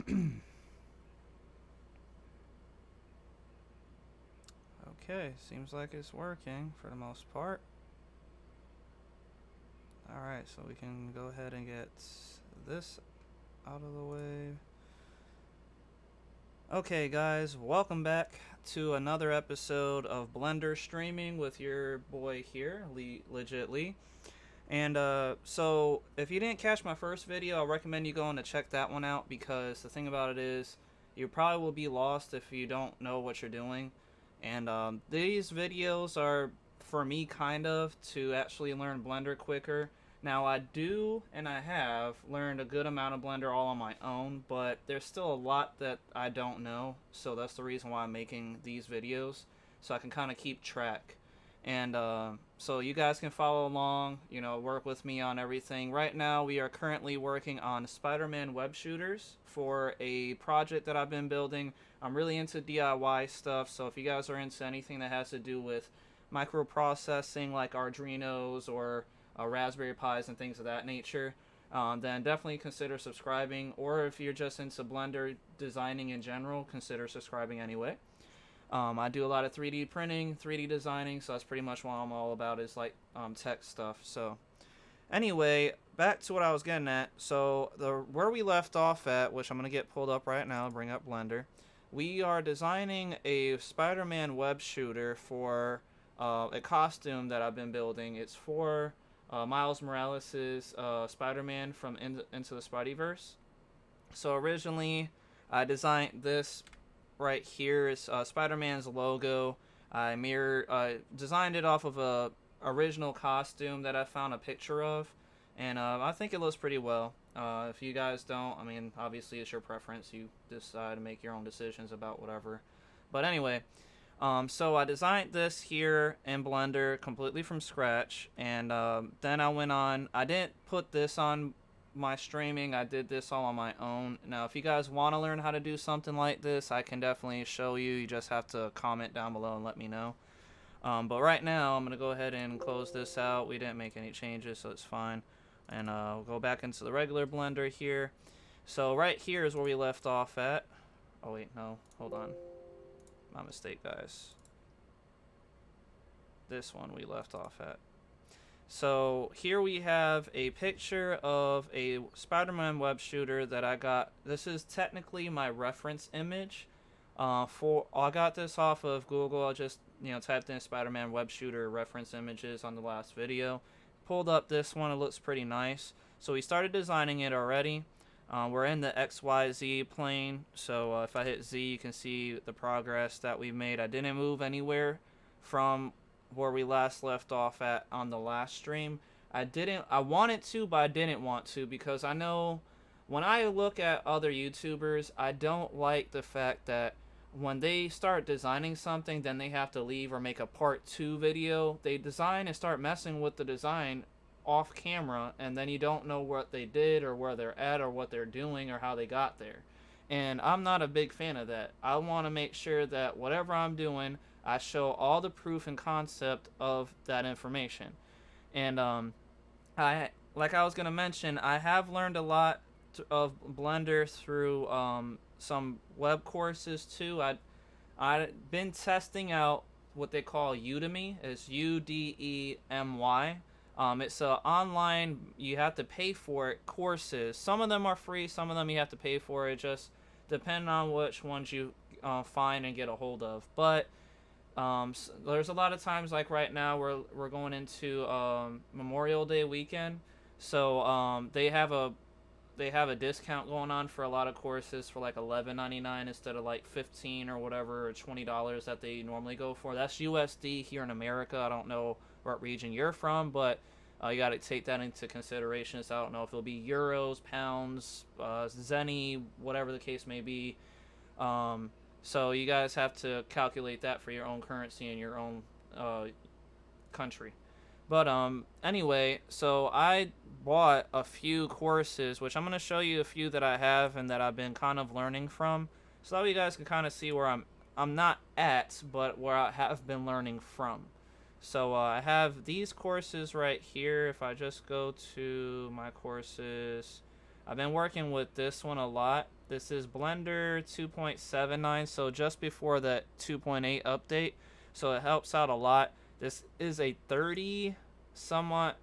Okay, seems like it's working for the most part. Alright, so we can go ahead and get this out of the way. Okay, guys, welcome back to another episode of Blender Streaming with your boy here, Legit Lee. And so, if you didn't catch my first video, I recommend you going to check that one out because the thing about it is, you probably will be lost if you don't know what you're doing. And these videos are for me kind of to actually learn Blender quicker. Now I do and I have learned a good amount of Blender all on my own, but there's still a lot that I don't know. So that's the reason why I'm making these videos, so I can kind of keep track. And so you guys can follow along, work with me on everything. Right now, we are currently working on Spider-Man web shooters for a project that I've been building. I'm really into DIY stuff, so if you guys are into anything that has to do with microprocessing, like Arduinos or Raspberry Pis and things of that nature, then definitely consider subscribing. Or if you're just into Blender designing in general, consider subscribing anyway. I do a lot of 3D printing, 3D designing, so that's pretty much what I'm all about is like tech stuff. So anyway, back to what I was getting at. So where we left off at, which I'm gonna get pulled up right now, bring up Blender. We are designing a Spider-Man web shooter for a costume that I've been building. It's for Miles Morales' Spider-Man from Into the Spideyverse. So originally, I designed this right here is Spider-Man's logo. I designed it off of a original costume that I found a picture of, and I think it looks pretty well. If you guys don't, I mean, obviously it's your preference. You decide to make your own decisions about whatever. But anyway, so I designed this here in Blender completely from scratch, and then I went on. I didn't put this on my streaming. I did this all on my own. Now, if you guys want to learn how to do something like this, I can definitely show you. You just have to comment down below and let me know. But right now, I'm going to go ahead and close this out. We didn't make any changes, so it's fine. And we'll go back into the regular Blender here. So right here is where we left off at. Oh, wait, no. Hold on. My mistake, guys. This one we left off at. So here we have a picture of a Spider-Man web shooter that I got. This is technically my reference image. I got this off of Google. I just typed in Spider-Man web shooter reference images on the last video. Pulled up this one. It looks pretty nice. So we started designing it already. We're in the XYZ plane. So if I hit Z, you can see the progress that we made. I didn't move anywhere from where we last left off at on the last stream. I wanted to, but I didn't want to because I know when I look at other YouTubers, I don't like the fact that when they start designing something, then they have to leave or make a part 2 video. They design and start messing with the design off camera, and then you don't know what they did or where they're at or what they're doing or how they got there. And I'm not a big fan of that. I want to make sure that whatever I'm doing, I show all the proof and concept of that information. And I like I was gonna mention, I have learned a lot of Blender through some web courses too. I've been testing out what they call Udemy. It's Udemy. It's a online, you have to pay for it, courses. Some of them are free, some of them you have to pay for it. Just depending on which ones you find and get a hold of. But so there's a lot of times like right now we're going into Memorial Day weekend, so they have a discount going on for a lot of courses for like $11.99 instead of like 15 or whatever, or $20 that they normally go for. That's USD here in America. I don't know what region you're from, but you got to take that into consideration. So I don't know if it'll be euros, pounds, zenny, whatever the case may be. So you guys have to calculate that for your own currency in your own country. But anyway, so I bought a few courses, which I'm going to show you a few that I have and that I've been kind of learning from, so that you guys can kind of see where I'm not at, but where I have been learning from. So I have these courses right here. If I just go to my courses, I've been working with this one a lot. This is Blender 2.79, so just before that 2.8 update, so it helps out a lot. This is a 30 somewhat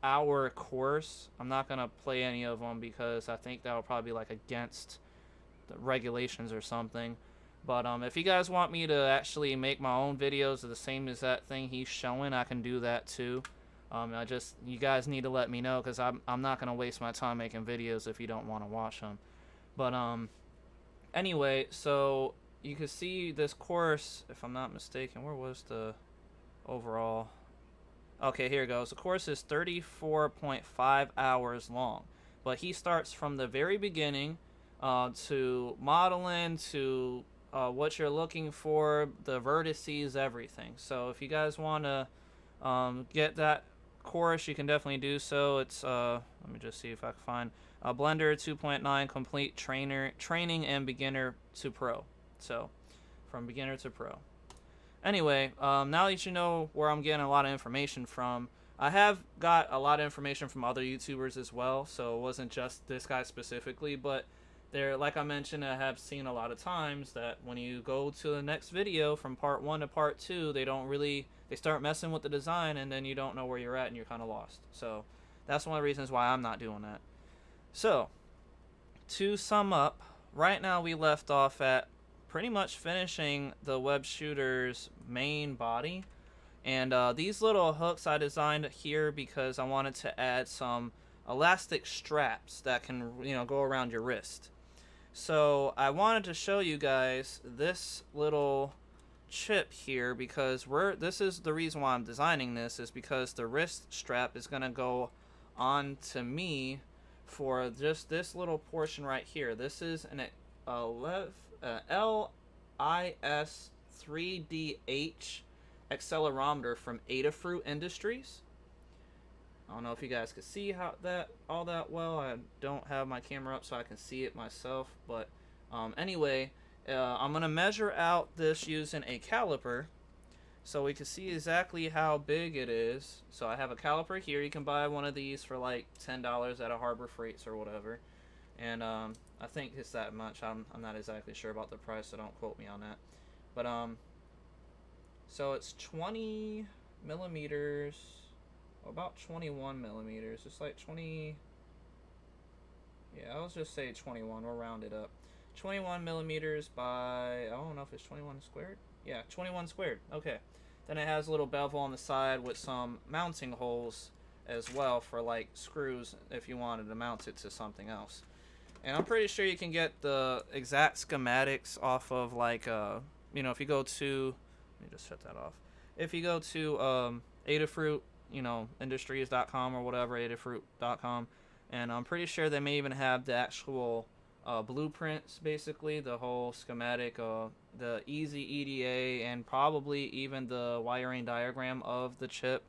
hour course. I'm not gonna play any of them because I think that will probably be like against the regulations or something. But if you guys want me to actually make my own videos of the same as that thing he's showing, I can do that too. You guys need to let me know, because I'm not gonna waste my time making videos if you don't want to watch them. But anyway, so you can see this course, if I'm not mistaken. Where was the overall? Okay, here it goes. The course is 34.5 hours long, but he starts from the very beginning to modeling, to what you're looking for, the vertices, everything. So if you guys want to get that course, you can definitely do so. It's let me just see if I can find Blender 2.9 complete training and beginner to pro. So from beginner to pro. Anyway, now that you know where I'm getting a lot of information from, I have got a lot of information from other YouTubers as well, so it wasn't just this guy specifically, but there, like I mentioned, I have seen a lot of times that when you go to the next video from part 1 to part 2, they start messing with the design, and then you don't know where you're at and you're kind of lost. So that's one of the reasons why I'm not doing that. So to sum up, right now we left off at pretty much finishing the web shooter's main body, and these little hooks I designed here because I wanted to add some elastic straps that can, go around your wrist. So I wanted to show you guys this little chip here, because this is the reason why I'm designing this, is because the wrist strap is going to go on to me for just this little portion right here. This is an LIS 3DH accelerometer from Adafruit Industries. I don't know if you guys can see all that well. I don't have my camera up so I can see it myself, but anyway, I'm gonna measure out this using a caliper so we can see exactly how big it is. So I have a caliper here. You can buy one of these for like $10 at a Harbor Freights or whatever, and I think it's that much. I'm not exactly sure about the price, so don't quote me on that. But so it's 20 millimeters, about 21 millimeters. It's like 20. Yeah, I'll just say 21. We'll round it up. 21 millimeters by, I don't know if it's 21 squared. Yeah, 21 squared. Okay. Then it has a little bevel on the side with some mounting holes as well for like screws if you wanted to mount it to something else. And I'm pretty sure you can get the exact schematics off of like if you go to, let me just shut that off. If you go to Adafruit, industries.com or whatever, Adafruit.com, and I'm pretty sure they may even have the actual blueprints, basically the whole schematic, the easy EDA, and probably even the wiring diagram of the chip.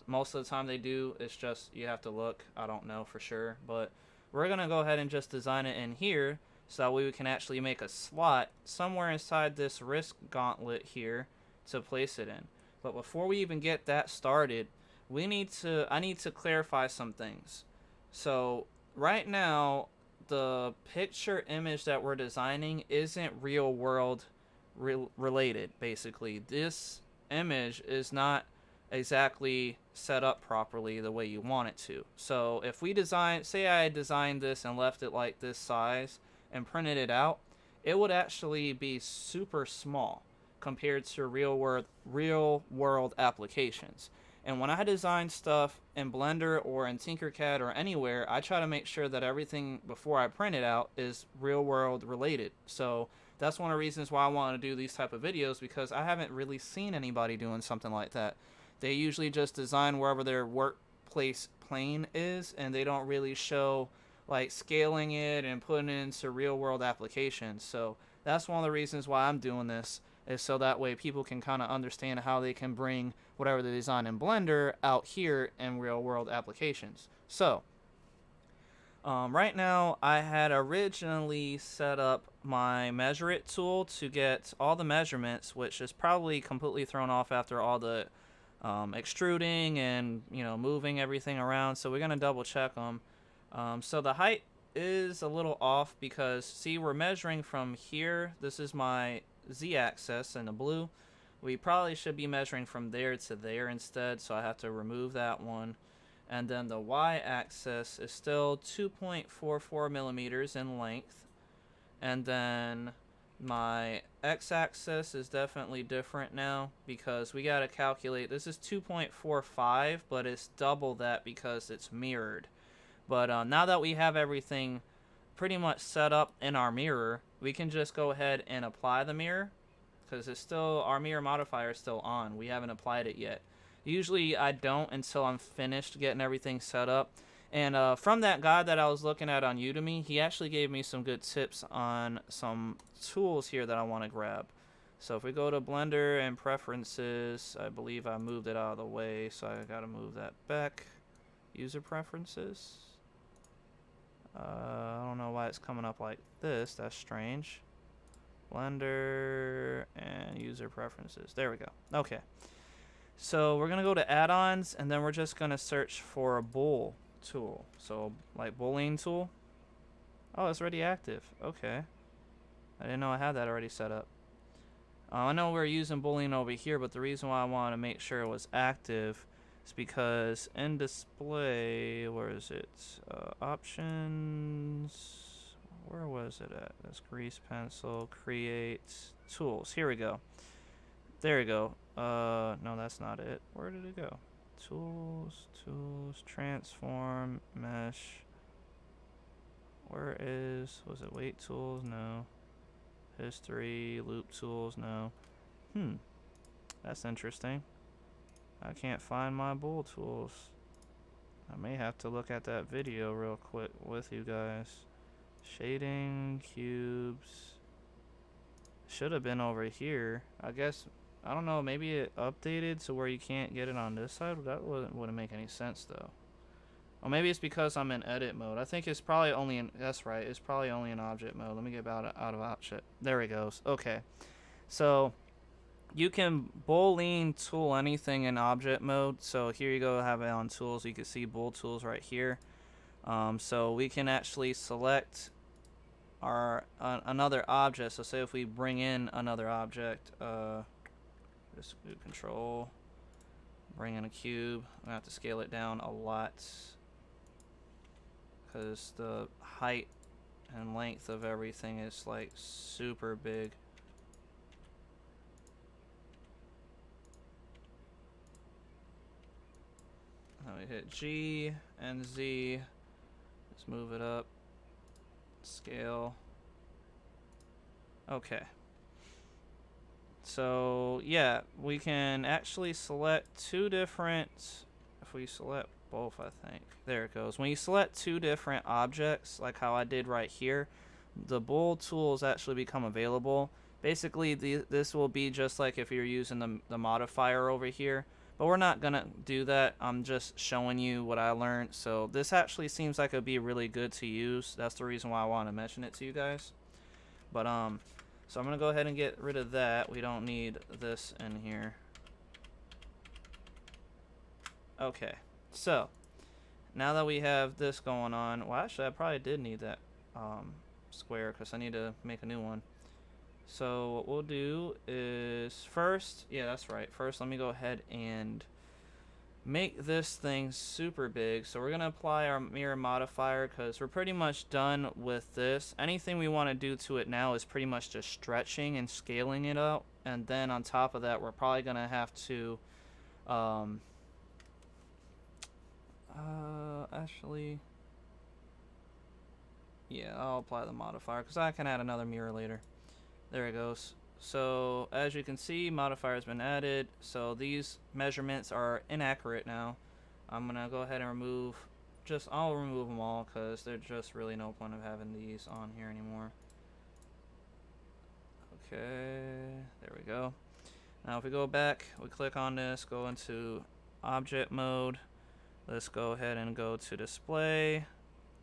Most of the time they do. It's just you have to look. I don't know for sure, but we're gonna go ahead and just design it in here so that way we can actually make a slot somewhere inside this wrist gauntlet here to place it in. But before we even get that started, I need to clarify some things. So right now, the picture image that we're designing isn't real world related. Basically, this image is not exactly set up properly the way you want it to. So if we say I designed this and left it like this size and printed it out, it would actually be super small compared to real world applications. And when I design stuff in Blender or in Tinkercad or anywhere, I try to make sure that everything before I print it out is real world related. So that's one of the reasons why I want to do these type of videos, because I haven't really seen anybody doing something like that. They usually just design wherever their workplace plane is, and they don't really show like scaling it and putting it into real world applications. So that's one of the reasons why I'm doing this, is so that way people can kind of understand how they can bring whatever they design in Blender out here in real world applications. So right now I had originally set up my Measure It tool to get all the measurements, which is probably completely thrown off after all the extruding and moving everything around. So we're gonna double check them. So the height is a little off because, see, we're measuring from here. This is my z-axis in the blue. We probably should be measuring from there to there instead, so I have to remove that one. And then the y-axis is still 2.44 millimeters in length. And then my x-axis is definitely different now because we got to calculate. This is 2.45, but it's double that because it's mirrored. But now that we have everything pretty much set up in our mirror, we can just go ahead and apply the mirror because it's still, our mirror modifier is still on. We haven't applied it yet. Usually I don't until I'm finished getting everything set up. And from that guide that I was looking at on Udemy, he actually gave me some good tips on some tools here that I want to grab. So if we go to Blender and Preferences, I believe I moved it out of the way, so I got to move that back. User Preferences. I don't know why it's coming up like this. That's strange. Blender and User Preferences. There we go. Okay. So we're going to go to Add-ons, and then we're just going to search for a bool tool. So like boolean tool. Oh, it's already active. Okay. I didn't know I had that already set up. I know we're using boolean over here, but the reason why I want to make sure it was active is because in display, where is it? Options. Where was it at? That's grease pencil, create tools. Here we go. There we go. No, that's not it. Where did it go? Tools, transform, mesh. Where is, was it weight tools? No. History, loop tools, no. That's interesting. I can't find my bool tools. I may have to look at that video real quick with you guys. Shading, cubes. Should have been over here. I guess, I don't know, maybe it updated to where you can't get it on this side? That wouldn't make any sense though. Or maybe it's because I'm in edit mode. I think it's probably only in, that's right, it's probably only in object mode. Let me get out of object. There it goes. Okay. So you can boolean tool anything in object mode. So here you go, have it on tools. You can see bool tools right here. So we can actually select our another object. So say if we bring in another object, just do control, bring in a cube. I'm gonna have to scale it down a lot because the height and length of everything is like super big. Now we hit G and Z. Let's move it up. Scale. Okay. So yeah, we can actually select two different, if we select both, I think. There it goes. When you select two different objects, like how I did right here, the bool tools actually become available. Basically, this will be just like if you're using the modifier over here. But we're not going to do that. I'm just showing you what I learned. So this actually seems like it would be really good to use. That's the reason why I want to mention it to you guys. But so I'm going to go ahead and get rid of that. We don't need this in here. Okay. So now that we have this going on, well, actually I probably did need that square because I need to make a new one. So what we'll do is first, yeah, that's right. First, let me go ahead and make this thing super big. So we're going to apply our mirror modifier because we're pretty much done with this. Anything we want to do to it now is pretty much just stretching and scaling it up. And then on top of that, we're probably going to have to, actually, yeah, I'll apply the modifier because I can add another mirror later. There it goes. So as you can see, modifier has been added. So these measurements are inaccurate now. I'm gonna go ahead and remove, I'll remove them all because there's just really no point of having these on here anymore. Okay, there we go. Now if we go back, we click on this, go into object mode. Let's go ahead and go to display.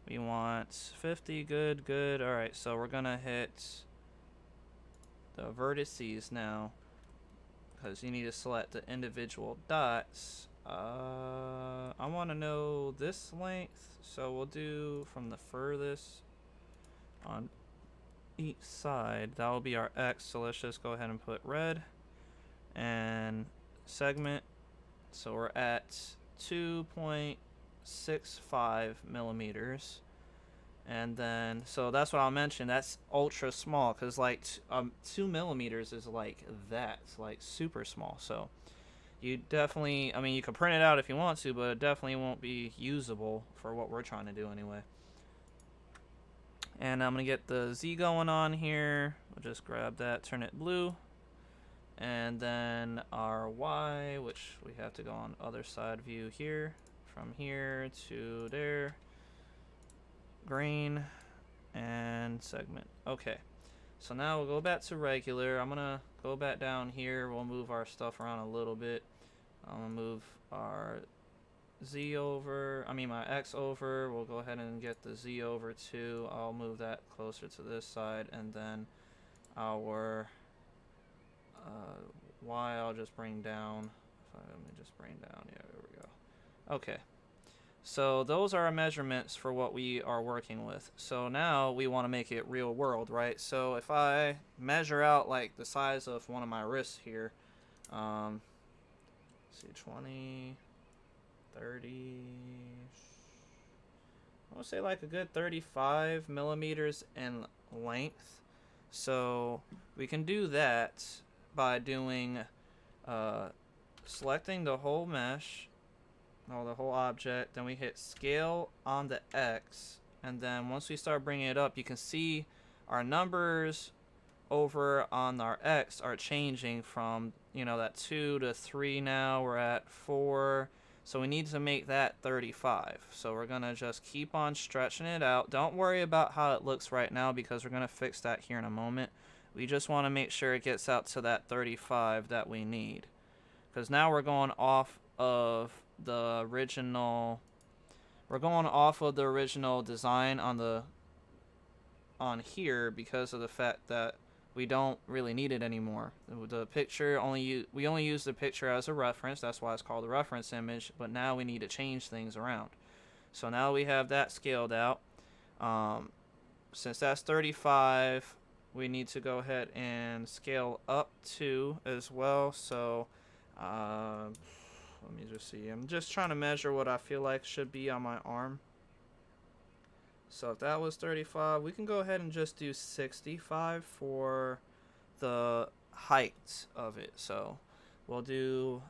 We want 50, good. All right, so we're gonna hit the vertices now because you need to select the individual dots I want to know this length, so we'll do from the furthest on each side. That will be our X, so let's just go ahead and put red and segment. So we're at 2.65 millimeters. And then, so that's what I'll mention. That's ultra small because like 2 millimeters is like that. It's like super small. So you definitely, I mean, you can print it out if you want to, but it definitely won't be usable for what we're trying to do anyway. And I'm going to get the Z going on here. We'll just grab that, turn it blue. And then our Y, which we have to go on other side view here. From here to there. Green and segment. Okay. So now we'll go back to regular. I'm going to go back down here. We'll move our stuff around a little bit. I'm going to move our Z over, my X over. We'll go ahead and get the Z over too. I'll move that closer to this side, and then our Y I'll just bring down. Let me just bring down. Yeah, there we go. Okay. So those are our measurements for what we are working with. So now we want to make it real world, right? So if I measure out like the size of one of my wrists here, see, 20, 30, I would say like a good 35 millimeters in length. So we can do that by doing, selecting the whole mesh, the whole object, then we hit scale on the X, and then once we start bringing it up, you can see our numbers over on our X are changing from, that 2 to 3. Now we're at 4, so we need to make that 35. So we're gonna just keep on stretching it out. Don't worry about how it looks right now because we're gonna fix that here in a moment. We just want to make sure it gets out to that 35 that we need, because now we're going off of the original design on here because of the fact that we don't really need it anymore. The picture we only use the picture as a reference. That's why it's called a reference image, but now we need to change things around. So now we have that scaled out. Since that's 35, we need to go ahead and scale up to as well. So let me just see. I'm just trying to measure what I feel like should be on my arm. So if that was 35, we can go ahead and just do 65 for the height of it. So we'll do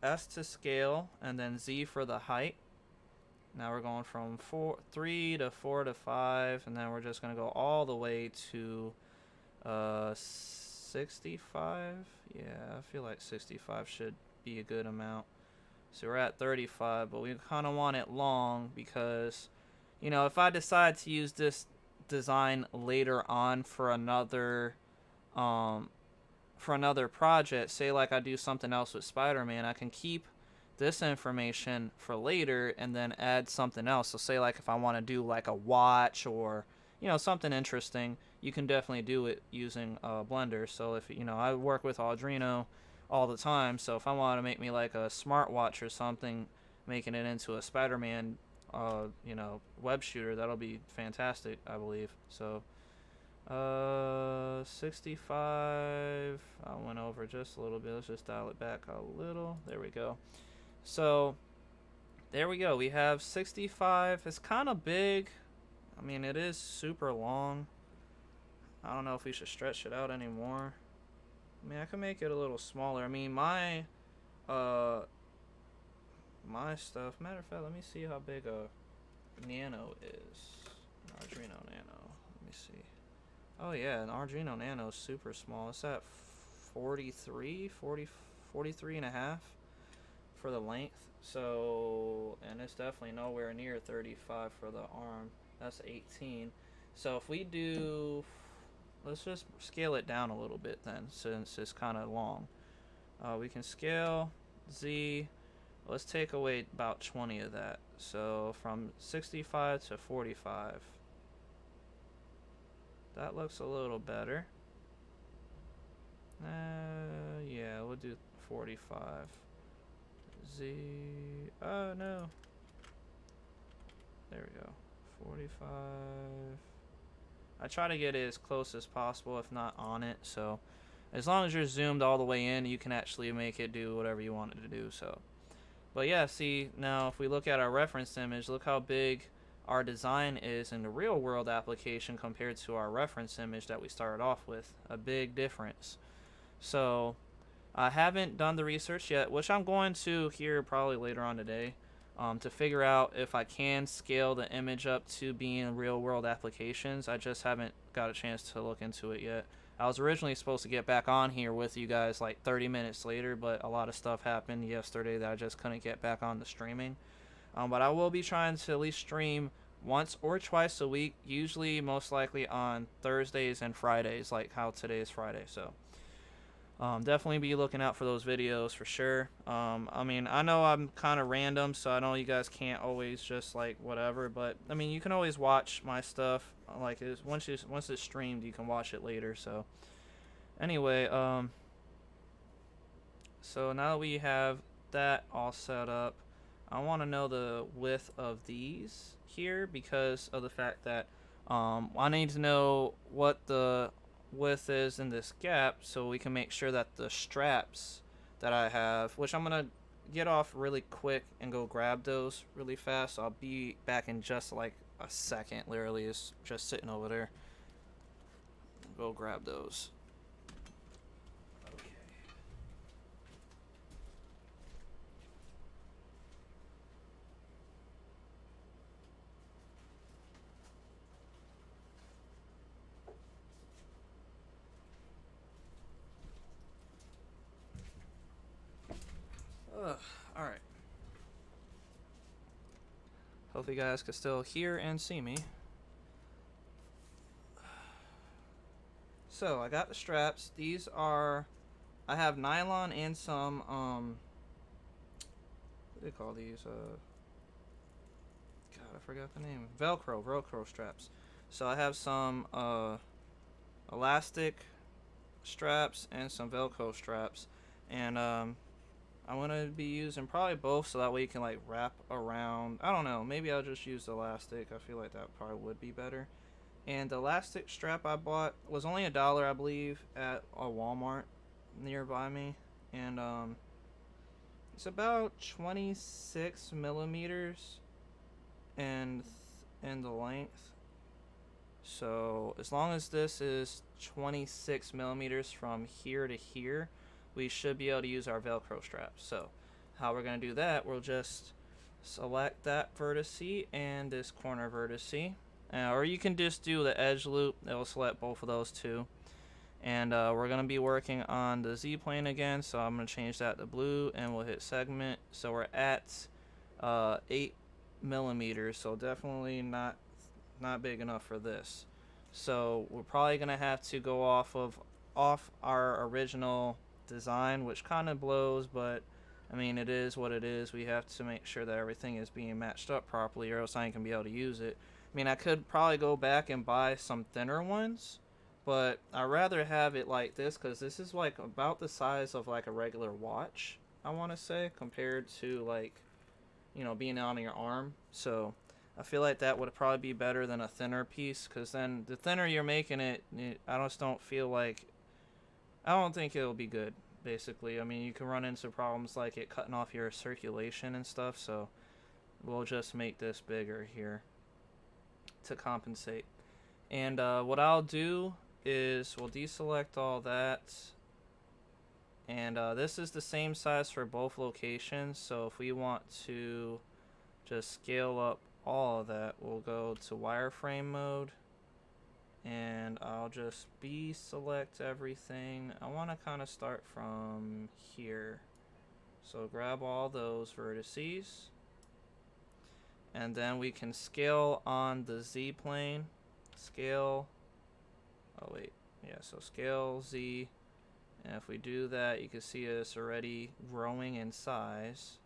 S to scale and then Z for the height. Now we're going from 3 to 4 to 5, and then we're just going to go all the way to 65. Yeah, I feel like 65 should be a good amount. So we're at 35, but we kind of want it long because, if I decide to use this design later on for another project, say like I do something else with Spider-Man, I can keep this information for later and then add something else. So say like if I want to do like a watch or something interesting, you can definitely do it using Blender. So if I work with Arduino all the time, so if I want to make me like a smartwatch or something, making it into a Spider-Man web shooter, that'll be fantastic, I believe. So 65, I went over just a little bit. Let's just dial it back a little. There we go. So there we go. We have 65. It's kind of big. It is super long. I don't know if we should stretch it out anymore. I can make it a little smaller. My stuff. Matter of fact, let me see how big a Nano is. Arduino Nano. Let me see. Oh yeah, an Arduino Nano is super small. It's at 43 and a half for the length. So, and it's definitely nowhere near 35 for the arm. That's 18. So if we do, let's just scale it down a little bit then, since it's kind of long. We can scale Z. Let's take away about 20 of that. So from 65 to 45. That looks a little better. Yeah, we'll do 45. Z. Oh no. There we go. 45. I try to get it as close as possible, if not on it. So, as long as you're zoomed all the way in, you can actually make it do whatever you want it to do. So, but yeah, see, now if we look at our reference image, look how big our design is in the real world application compared to our reference image that we started off with. A big difference. So, I haven't done the research yet, which I'm going to here probably later on today, to figure out if I can scale the image up to being real world applications. I just haven't got a chance to look into it yet. I was originally supposed to get back on here with you guys like 30 minutes later, but a lot of stuff happened yesterday that I just couldn't get back on the streaming. But I will be trying to at least stream once or twice a week, usually most likely on Thursdays and Fridays, like how today is Friday. So definitely be looking out for those videos for sure. I mean, I know I'm kind of random, so I know you guys can't always just like whatever, but I mean, you can always watch my stuff. Like once it's streamed, you can watch it later. So anyway, so now that we have that all set up, I want to know the width of these here because of the fact that I need to know what the width is in this gap so we can make sure that the straps that I have, which I'm gonna get off really quick and go grab those really fast. So I'll be back in just like a second. Literally is just sitting over there. Go grab those. All right. Hope you guys can still hear and see me. So I got the straps. These are, I have nylon and some what do they call these? God, I forgot the name. Velcro straps. So I have some elastic straps and some Velcro straps, and I'm gonna be using probably both, so that way you can like wrap around. I don't know. Maybe I'll just use the elastic. I feel like that probably would be better. And the elastic strap I bought was only $1, I believe, at a Walmart nearby me, and it's about 26 millimeters in the length. So as long as this is 26 millimeters from here to here, we should be able to use our Velcro straps. So how we're going to do that, we'll just select that vertice and this corner vertice. Or you can just do the edge loop. It will select both of those two. And we're going to be working on the Z-plane again. So I'm going to change that to blue and we'll hit segment. So we're at 8 millimeters. So definitely not big enough for this. So we're probably going to have to go off our original design, which kind of blows, but I mean, it is what it is. We have to make sure that everything is being matched up properly, or else I ain't gonna be able to use it. I mean, I could probably go back and buy some thinner ones, but I'd rather have it like this because this is like about the size of like a regular watch, I want to say, compared to like, you know, being on your arm. So I feel like that would probably be better than a thinner piece, because then the thinner you're making it, I just don't feel like, I don't think it'll be good, basically. I mean, you can run into problems like it cutting off your circulation and stuff, so we'll just make this bigger here to compensate. And what I'll do is we'll deselect all that, and this is the same size for both locations, so if we want to just scale up all of that, we'll go to wireframe mode, and I'll just select everything. I want to kind of start from here, so grab all those vertices, and then we can scale on the Z plane. Scale, oh wait, yeah, so scale Z, and if we do that, you can see it's already growing in size.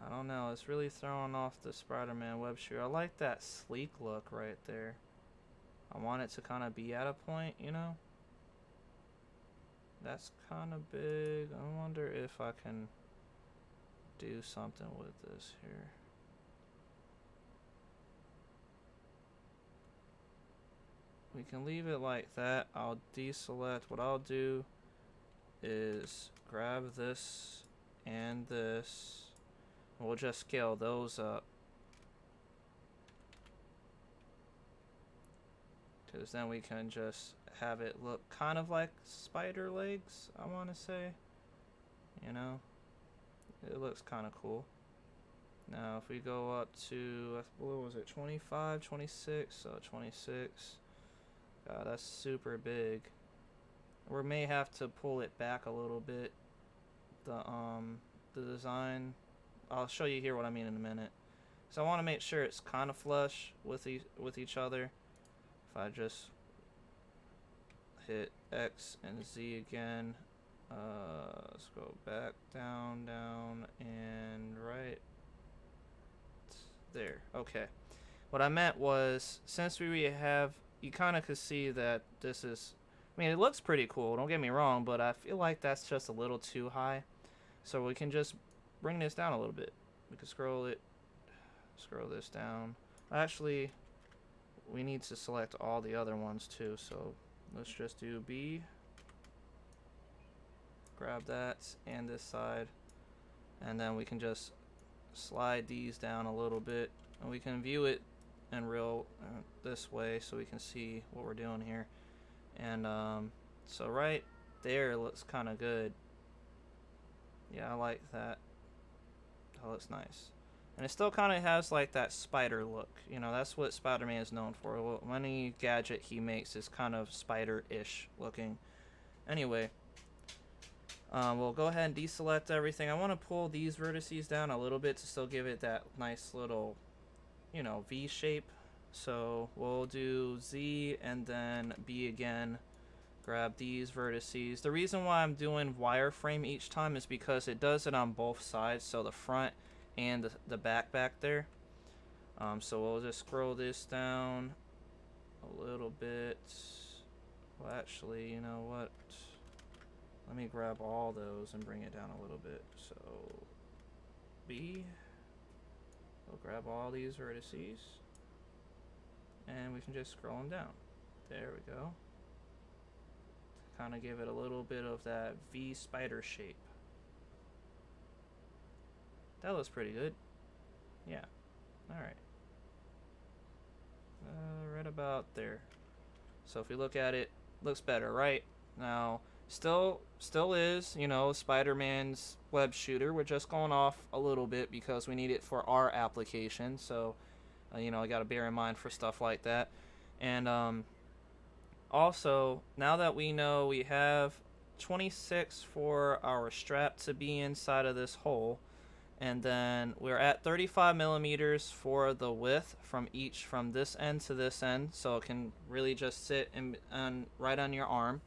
I don't know, it's really throwing off the Spider-Man web shooter. I like that sleek look right there. I want it to kind of be at a point, you know? that's kind of big. I wonder if I can do something with this here. We can leave it like that. I'll deselect. What I'll do is grab this and this. We'll just scale those up. Because then we can just have it look kind of like spider legs, I want to say. You know? It looks kind of cool. Now, if we go up to, what was it, 25, 26? So 26. God, that's super big. We may have to pull it back a little bit. The design. I'll show you here what I mean in a minute. So I want to make sure it's kind of flush with each other. If I just hit X and Z again, let's go back, down, down, and right there. Okay. What I meant was, since we have, you kind of could see that this is, I mean, it looks pretty cool, don't get me wrong, but I feel like that's just a little too high. So we can just bring this down a little bit. We can scroll this down. Actually, we need to select all the other ones too, so let's just do B. Grab that and this side, and then we can just slide these down a little bit, and we can view it in real this way so we can see what we're doing here. And so right there looks kind of good. Yeah, I like that. That looks nice. And it still kind of has like that spider look. You know, that's what Spider-Man is known for. Well, any gadget he makes is kind of spider-ish looking. Anyway, we'll go ahead and deselect everything. I want to pull these vertices down a little bit to still give it that nice little, you know, V shape. So we'll do Z and then B again. Grab these vertices. The reason why I'm doing wireframe each time is because it does it on both sides, so the front and the back there. So we'll just scroll this down a little bit. Well, actually, you know what? Let me grab all those and bring it down a little bit. So B. We'll grab all these vertices, and we can just scroll them down. There we go. Kind of give it a little bit of that V spider shape. That looks pretty good. Yeah. Alright. Right about there. So if we look at it, looks better, right? Now, still is, you know, Spider-Man's web shooter. We're just going off a little bit because we need it for our application. So, you know, I got to bear in mind for stuff like that. And, also, now that we know we have 26 for our strap to be inside of this hole, and then we're at 35 millimeters for the width from this end to this end, so it can really just sit right on your arm.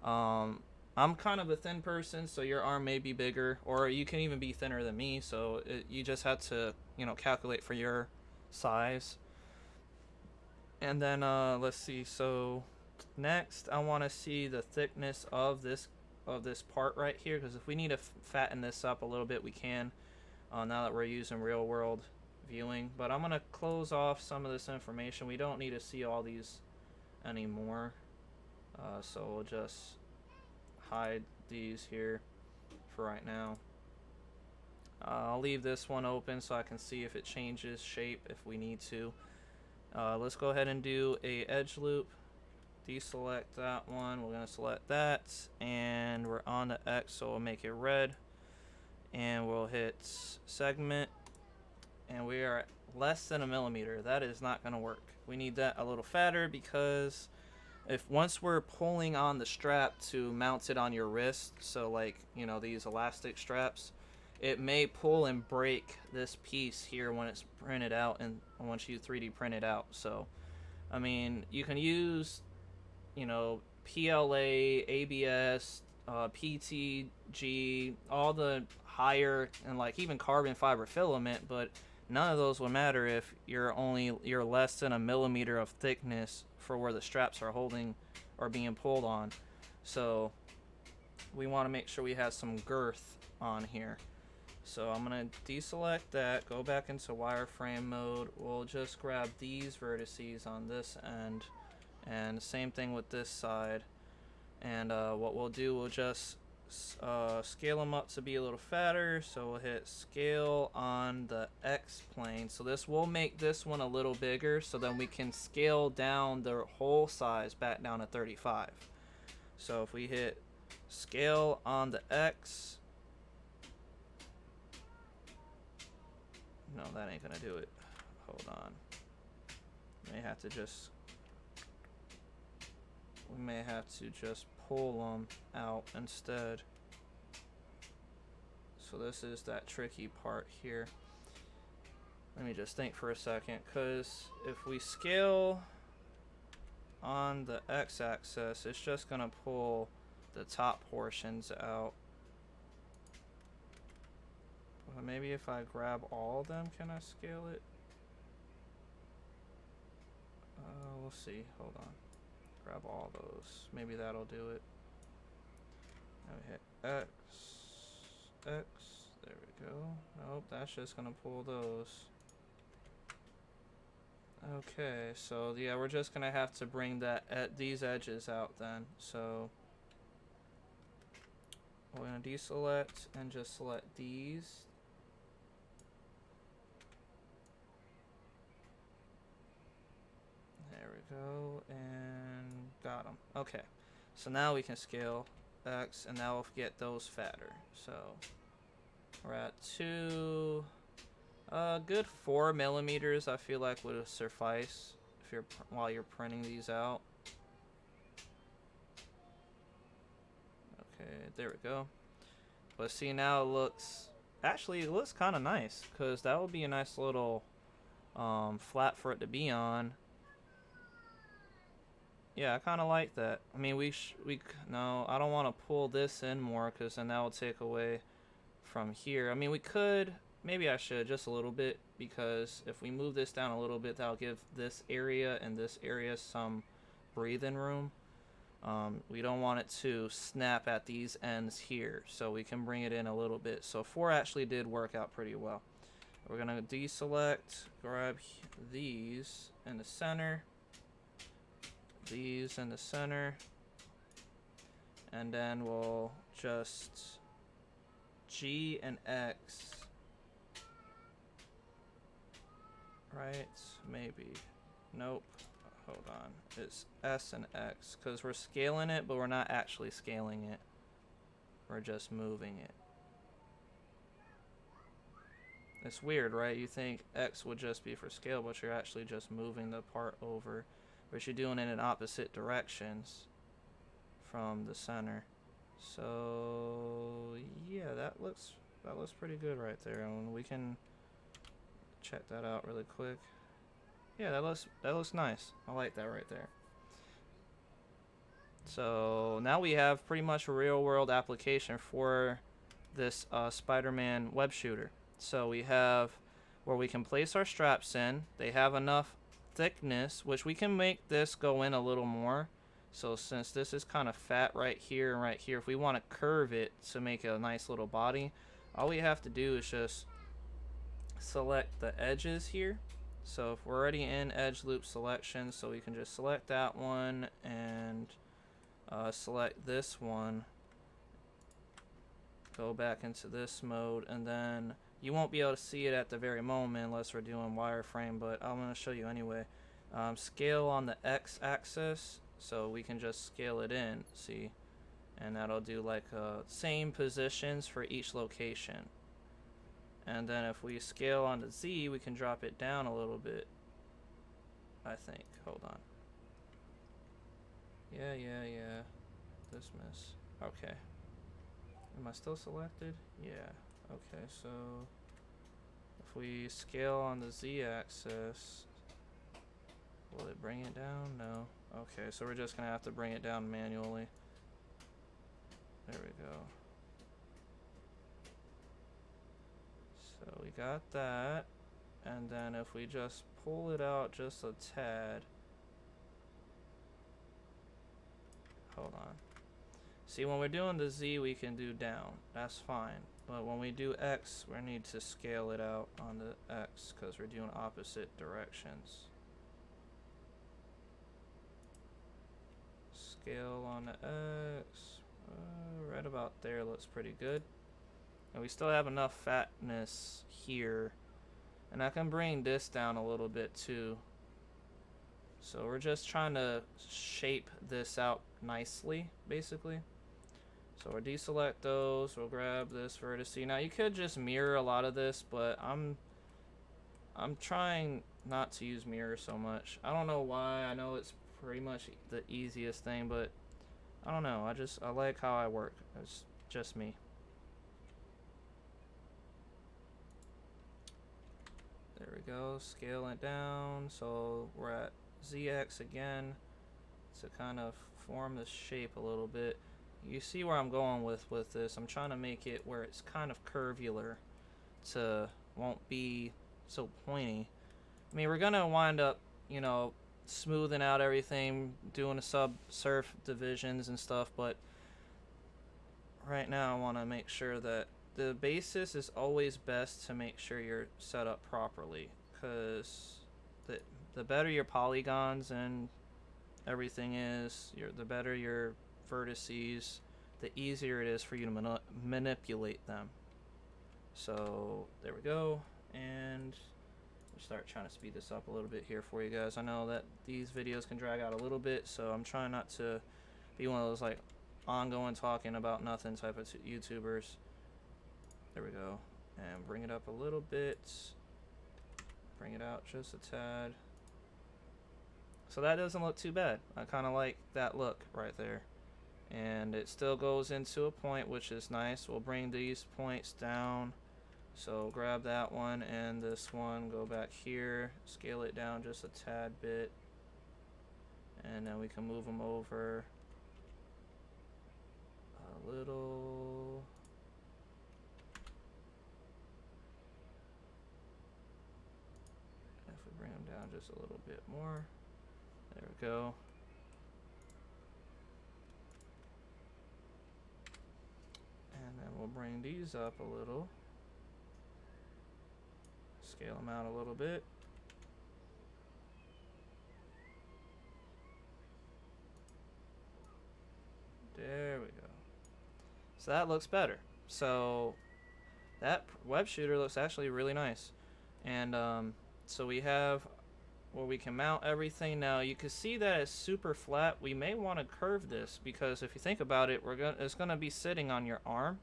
I'm kind of a thin person, so your arm may be bigger, or you can even be thinner than me, so you just have to, you know, calculate for your size. And then let's see, so next I want to see the thickness of this part right here, because if we need to fatten this up a little bit, we can, now that we're using real world viewing. But I'm going to close off some of this information. We don't need to see all these anymore, so we'll just hide these here for right now. I'll leave this one open so I can see if it changes shape if we need to. Let's go ahead and do a edge loop. Deselect that one. We're going to select that, and we're on the X, so we'll make it red, and we'll hit segment, and we are at less than a millimeter. That is not going to work. We need that a little fatter, because once we're pulling on the strap to mount it on your wrist, so like, you know, these elastic straps, it may pull and break this piece here when it's printed out, and once you 3D print it out. So I mean, you can use, you know, PLA, ABS, PTG, all the higher, and like even carbon fiber filament, but none of those will matter if you're less than a millimeter of thickness for where the straps are holding or being pulled on. So we want to make sure we have some girth on here. So I'm going to deselect that, go back into wireframe mode. We'll just grab these vertices on this end, and same thing with this side. And what we'll do, we'll just scale them up to be a little fatter. So we'll hit scale on the X plane. So this will make this one a little bigger, so then we can scale down the whole size back down to 35. So if we hit scale on the X, no, that ain't gonna do it. Hold on. We may have to just pull them out instead. So this is that tricky part here. Let me just think for a second, because if we scale on the x-axis, it's just gonna pull the top portions out. Well, maybe if I grab all of them, can I scale it? We'll see. Hold on. Grab all those. Maybe that'll do it. Now we hit X. X. There we go. Nope, that's just gonna pull those. Okay, so yeah, we're just gonna have to bring these edges out then. So we're gonna deselect and just select these. There we go, and got them. Okay, so now we can scale X, and now we'll get those fatter. So we're at good 4 millimeters. I feel like would suffice if while you're printing these out. Okay, there we go. But see, now it looks kind of nice, because that would be a nice little flat for it to be on. Yeah, I kind of like that. I mean, no, I don't want to pull this in more, because then that will take away from here. I mean, we could, maybe I should just a little bit, because if we move this down a little bit, that'll give this area and this area some breathing room. We don't want it to snap at these ends here, so we can bring it in a little bit. So 4 actually did work out pretty well. We're gonna deselect, grab these in the center, these in the center, and then we'll just G and X, right? Maybe. Nope. Hold on. It's S and X, because we're scaling it, but we're not actually scaling it. We're just moving it. It's weird, right? You think X would just be for scale, but you're actually just moving the part over. But you're doing it in opposite directions from the center. So yeah, that looks pretty good right there. And we can check that out really quick. Yeah, that looks nice. I like that right there. So now we have pretty much a real world application for this Spider-Man web shooter. So we have where we can place our straps in. They have enough thickness, which we can make this go in a little more. So since this is kind of fat right here and right here, if we want to curve it to make a nice little body, all we have to do is just select the edges here. So if we're already in edge loop selection, so we can just select that one and select this one, go back into this mode, and then you won't be able to see it at the very moment unless we're doing wireframe, but I'm going to show you anyway. Scale on the x-axis, so we can just scale it in, see, and that'll do like same positions for each location. And then if we scale on the Z, we can drop it down a little bit, I think. Hold on. Yeah. Dismiss. Okay. Am I still selected? Yeah. Okay, so if we scale on the Z-axis, will it bring it down? No. Okay, so we're just going to have to bring it down manually. There we go. So we got that, and then if we just pull it out just a tad, hold on. See, when we're doing the Z, we can do down. That's fine. But when we do X, we need to scale it out on the X because we're doing opposite directions. Scale on the X. Right about there looks pretty good. And we still have enough fatness here. And I can bring this down a little bit too. So we're just trying to shape this out nicely, basically. So we'll deselect those, we'll grab this vertice. Now you could just mirror a lot of this, but I'm trying not to use mirror so much. I don't know why. I know it's pretty much the easiest thing, but I don't know. I like how I work. It's just me. There we go. Scale it down. So we're at ZX again to kind of form the shape a little bit. You see where I'm going with this. I'm trying to make it where it's kind of curvular to won't be so pointy. I mean, we're gonna wind up, you know, smoothing out everything, doing the surf divisions and stuff, but right now I want to make sure that the basis is always best to make sure you're set up properly, because the better your polygons and everything is, the better your vertices, the easier it is for you to manipulate them. So there we go, and we'll start trying to speed this up a little bit here for you guys. I know that these videos can drag out a little bit, so I'm trying not to be one of those like ongoing talking about nothing type of YouTubers. There we go, and bring it up a little bit, bring it out just a tad. So that doesn't look too bad. I kind of like that look right there. And it still goes into a point, which is nice. We'll bring these points down. So grab that one and this one, go back here, scale it down just a tad bit. And then we can move them over a little. If we bring them down just a little bit more. There we go. And then we'll bring these up a little. Scale them out a little bit. There we go. So that looks better. So that web shooter looks actually really nice. And so we have where we can mount everything. Now you can see that it's super flat. We may want to curve this because if you think about it, it's gonna be sitting on your arm.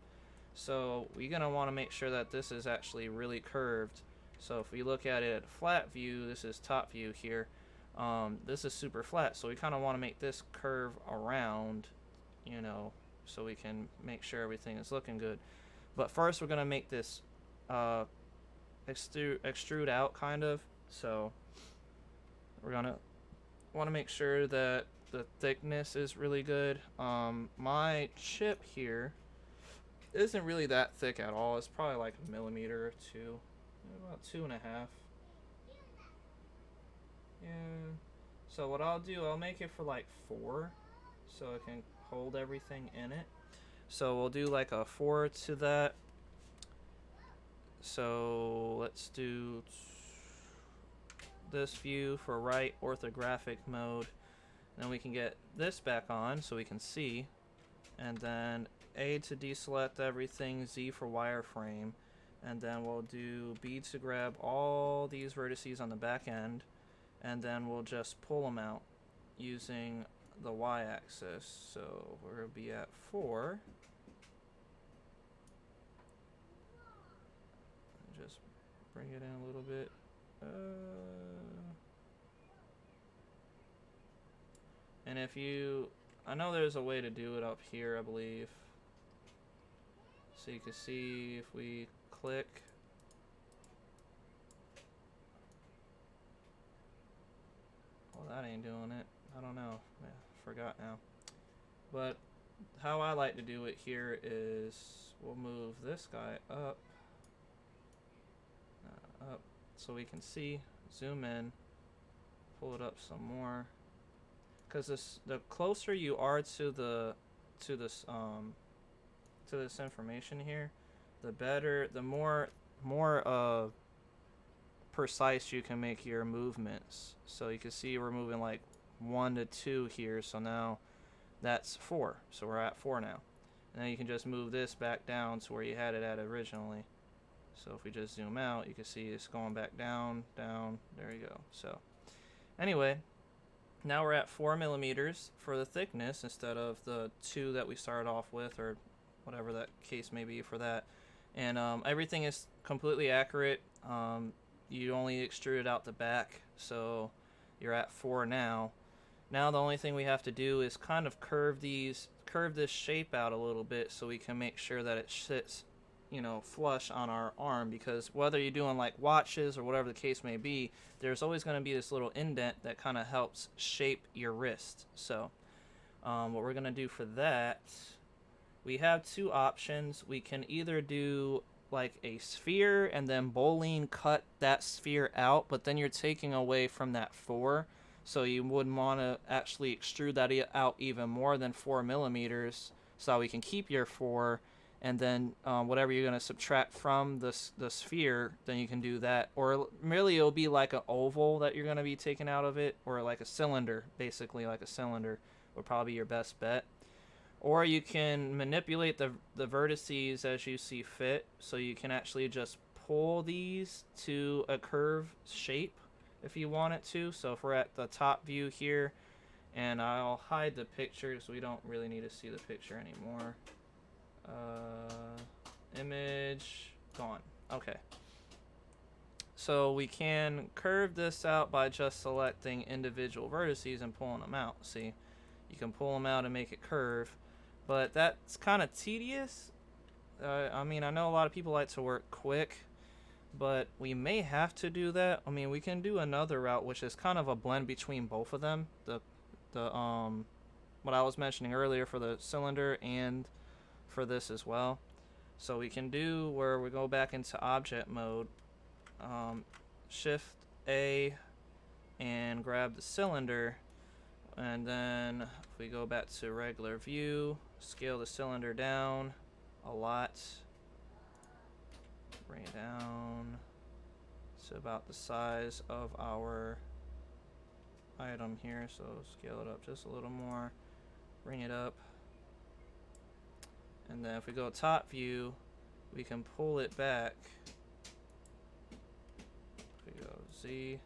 So we're gonna want to make sure that this is actually really curved. So if we look at it at flat view, this is top view here. This is super flat, so we kind of want to make this curve around, you know, so we can make sure everything is looking good. But first we're gonna make this extrude out kind of. So we're gonna want to make sure that the thickness is really good. My chip here isn't really that thick at all. It's probably like a millimeter or two, about 2.5. Yeah. So what I'll do, I'll make it for like 4, so it can hold everything in it. So we'll do like a 4 to that. So let's do this view for right orthographic mode. Then we can get this back on so we can see. And then A to deselect everything, Z for wireframe. And then we'll do B to grab all these vertices on the back end. And then we'll just pull them out using the y-axis. So we're going to be at 4. Just bring it in a little bit. And if you, I know there's a way to do it up here, I believe. So you can see if we click. Well, that ain't doing it. I don't know. Yeah, forgot now. But how I like to do it here is we'll move this guy up. Up so we can see, zoom in, pull it up some more, because the closer you are to the to this information here, the better, the more precise you can make your movements. So you can see we're moving like 1 to 2 here, so now that's 4. So we're at 4 now. And then you can just move this back down to where you had it at originally. So if we just zoom out, you can see it's going back down, down, there you go. So anyway, now we're at 4 millimeters for the thickness instead of the 2 that we started off with, or whatever that case may be for that. And everything is completely accurate. You only extruded out the back, so you're at 4 now. Now the only thing we have to do is kind of curve this shape out a little bit so we can make sure that it sits, you know, flush on our arm, because whether you're doing like watches or whatever the case may be, there's always going to be this little indent that kind of helps shape your wrist. So what we're going to do for that, we have 2 options. We can either do like a sphere and then bowling cut that sphere out, but then you're taking away from that 4. So you wouldn't want to actually extrude that out even more than 4 millimeters, so we can keep your 4, and then whatever you're going to subtract from the sphere, then you can do that. Or really it'll be like an oval that you're going to be taking out of it, or like a cylinder, basically like a cylinder would probably be your best bet. Or you can manipulate the vertices as you see fit, so you can actually just pull these to a curve shape if you want it to. So if we're at the top view here, and I'll hide the picture so we don't really need to see the picture anymore. Image gone. Okay. So we can curve this out by just selecting individual vertices and pulling them out. See, you can pull them out and make it curve, but that's kind of tedious. I mean, I know a lot of people like to work quick, but we may have to do that. I mean, we can do another route, which is kind of a blend between both of them. The what I was mentioning earlier for the cylinder and for this as well. So we can do where we go back into object mode, Shift A and grab the cylinder, and then if we go back to regular view, scale the cylinder down a lot, bring it down to about the size of our item here. So scale it up just a little more, bring it up, and then if we go top view, we can pull it back. If we go Z,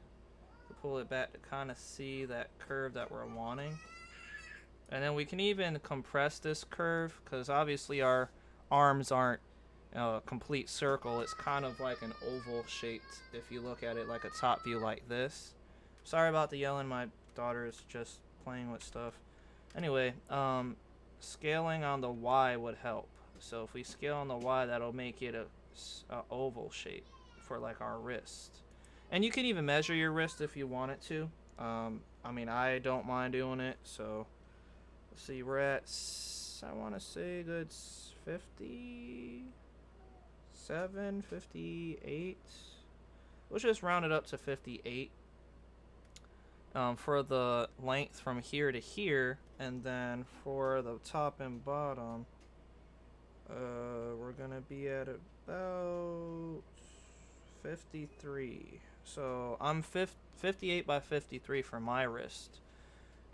we pull it back to kind of see that curve that we're wanting. And then we can even compress this curve, because obviously our arms aren't a complete circle. It's kind of like an oval shaped if you look at it like a top view like this. Sorry about the yelling, my daughter is just playing with stuff. Anyway, scaling on the Y would help. So if we scale on the Y, that'll make it a oval shape for like our wrist. And you can even measure your wrist if you want it to. I mean, I don't mind doing it. So let's see, we're at, I want to say good 57, 58. Let's just round it up to 58. For the length from here to here, and then for the top and bottom, we're gonna be at about 53. So I'm 58 by 53 for my wrist.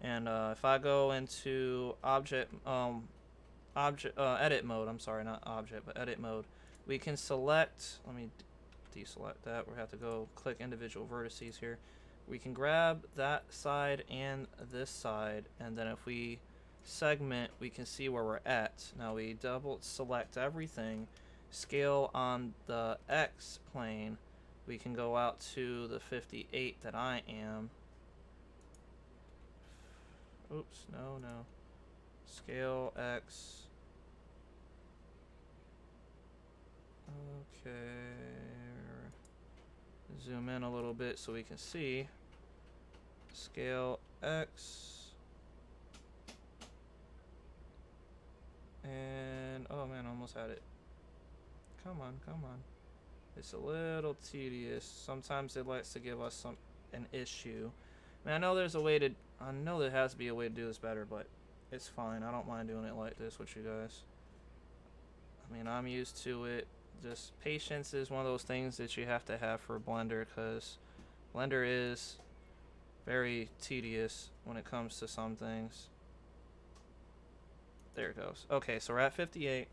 And if I go into edit mode, I'm sorry, not object, but edit mode, we can select, let me deselect that, we have to go click individual vertices here. We can grab that side and this side, and then if we segment, we can see where we're at. Now we double select everything, scale on the X plane, we can go out to the 58 that I am. Oops, no. Scale X. Okay. Zoom in a little bit so we can see. Scale X. And, oh man, almost had it. Come on. It's a little tedious. Sometimes it likes to give us an issue. I mean, I know there has to be a way to do this better, but It's fine. I don't mind doing it like this with you guys. I mean, I'm used to it. Just patience is one of those things that you have to have for Blender, because Blender is very tedious when it comes to some things. There it goes. Okay, so we're at 58.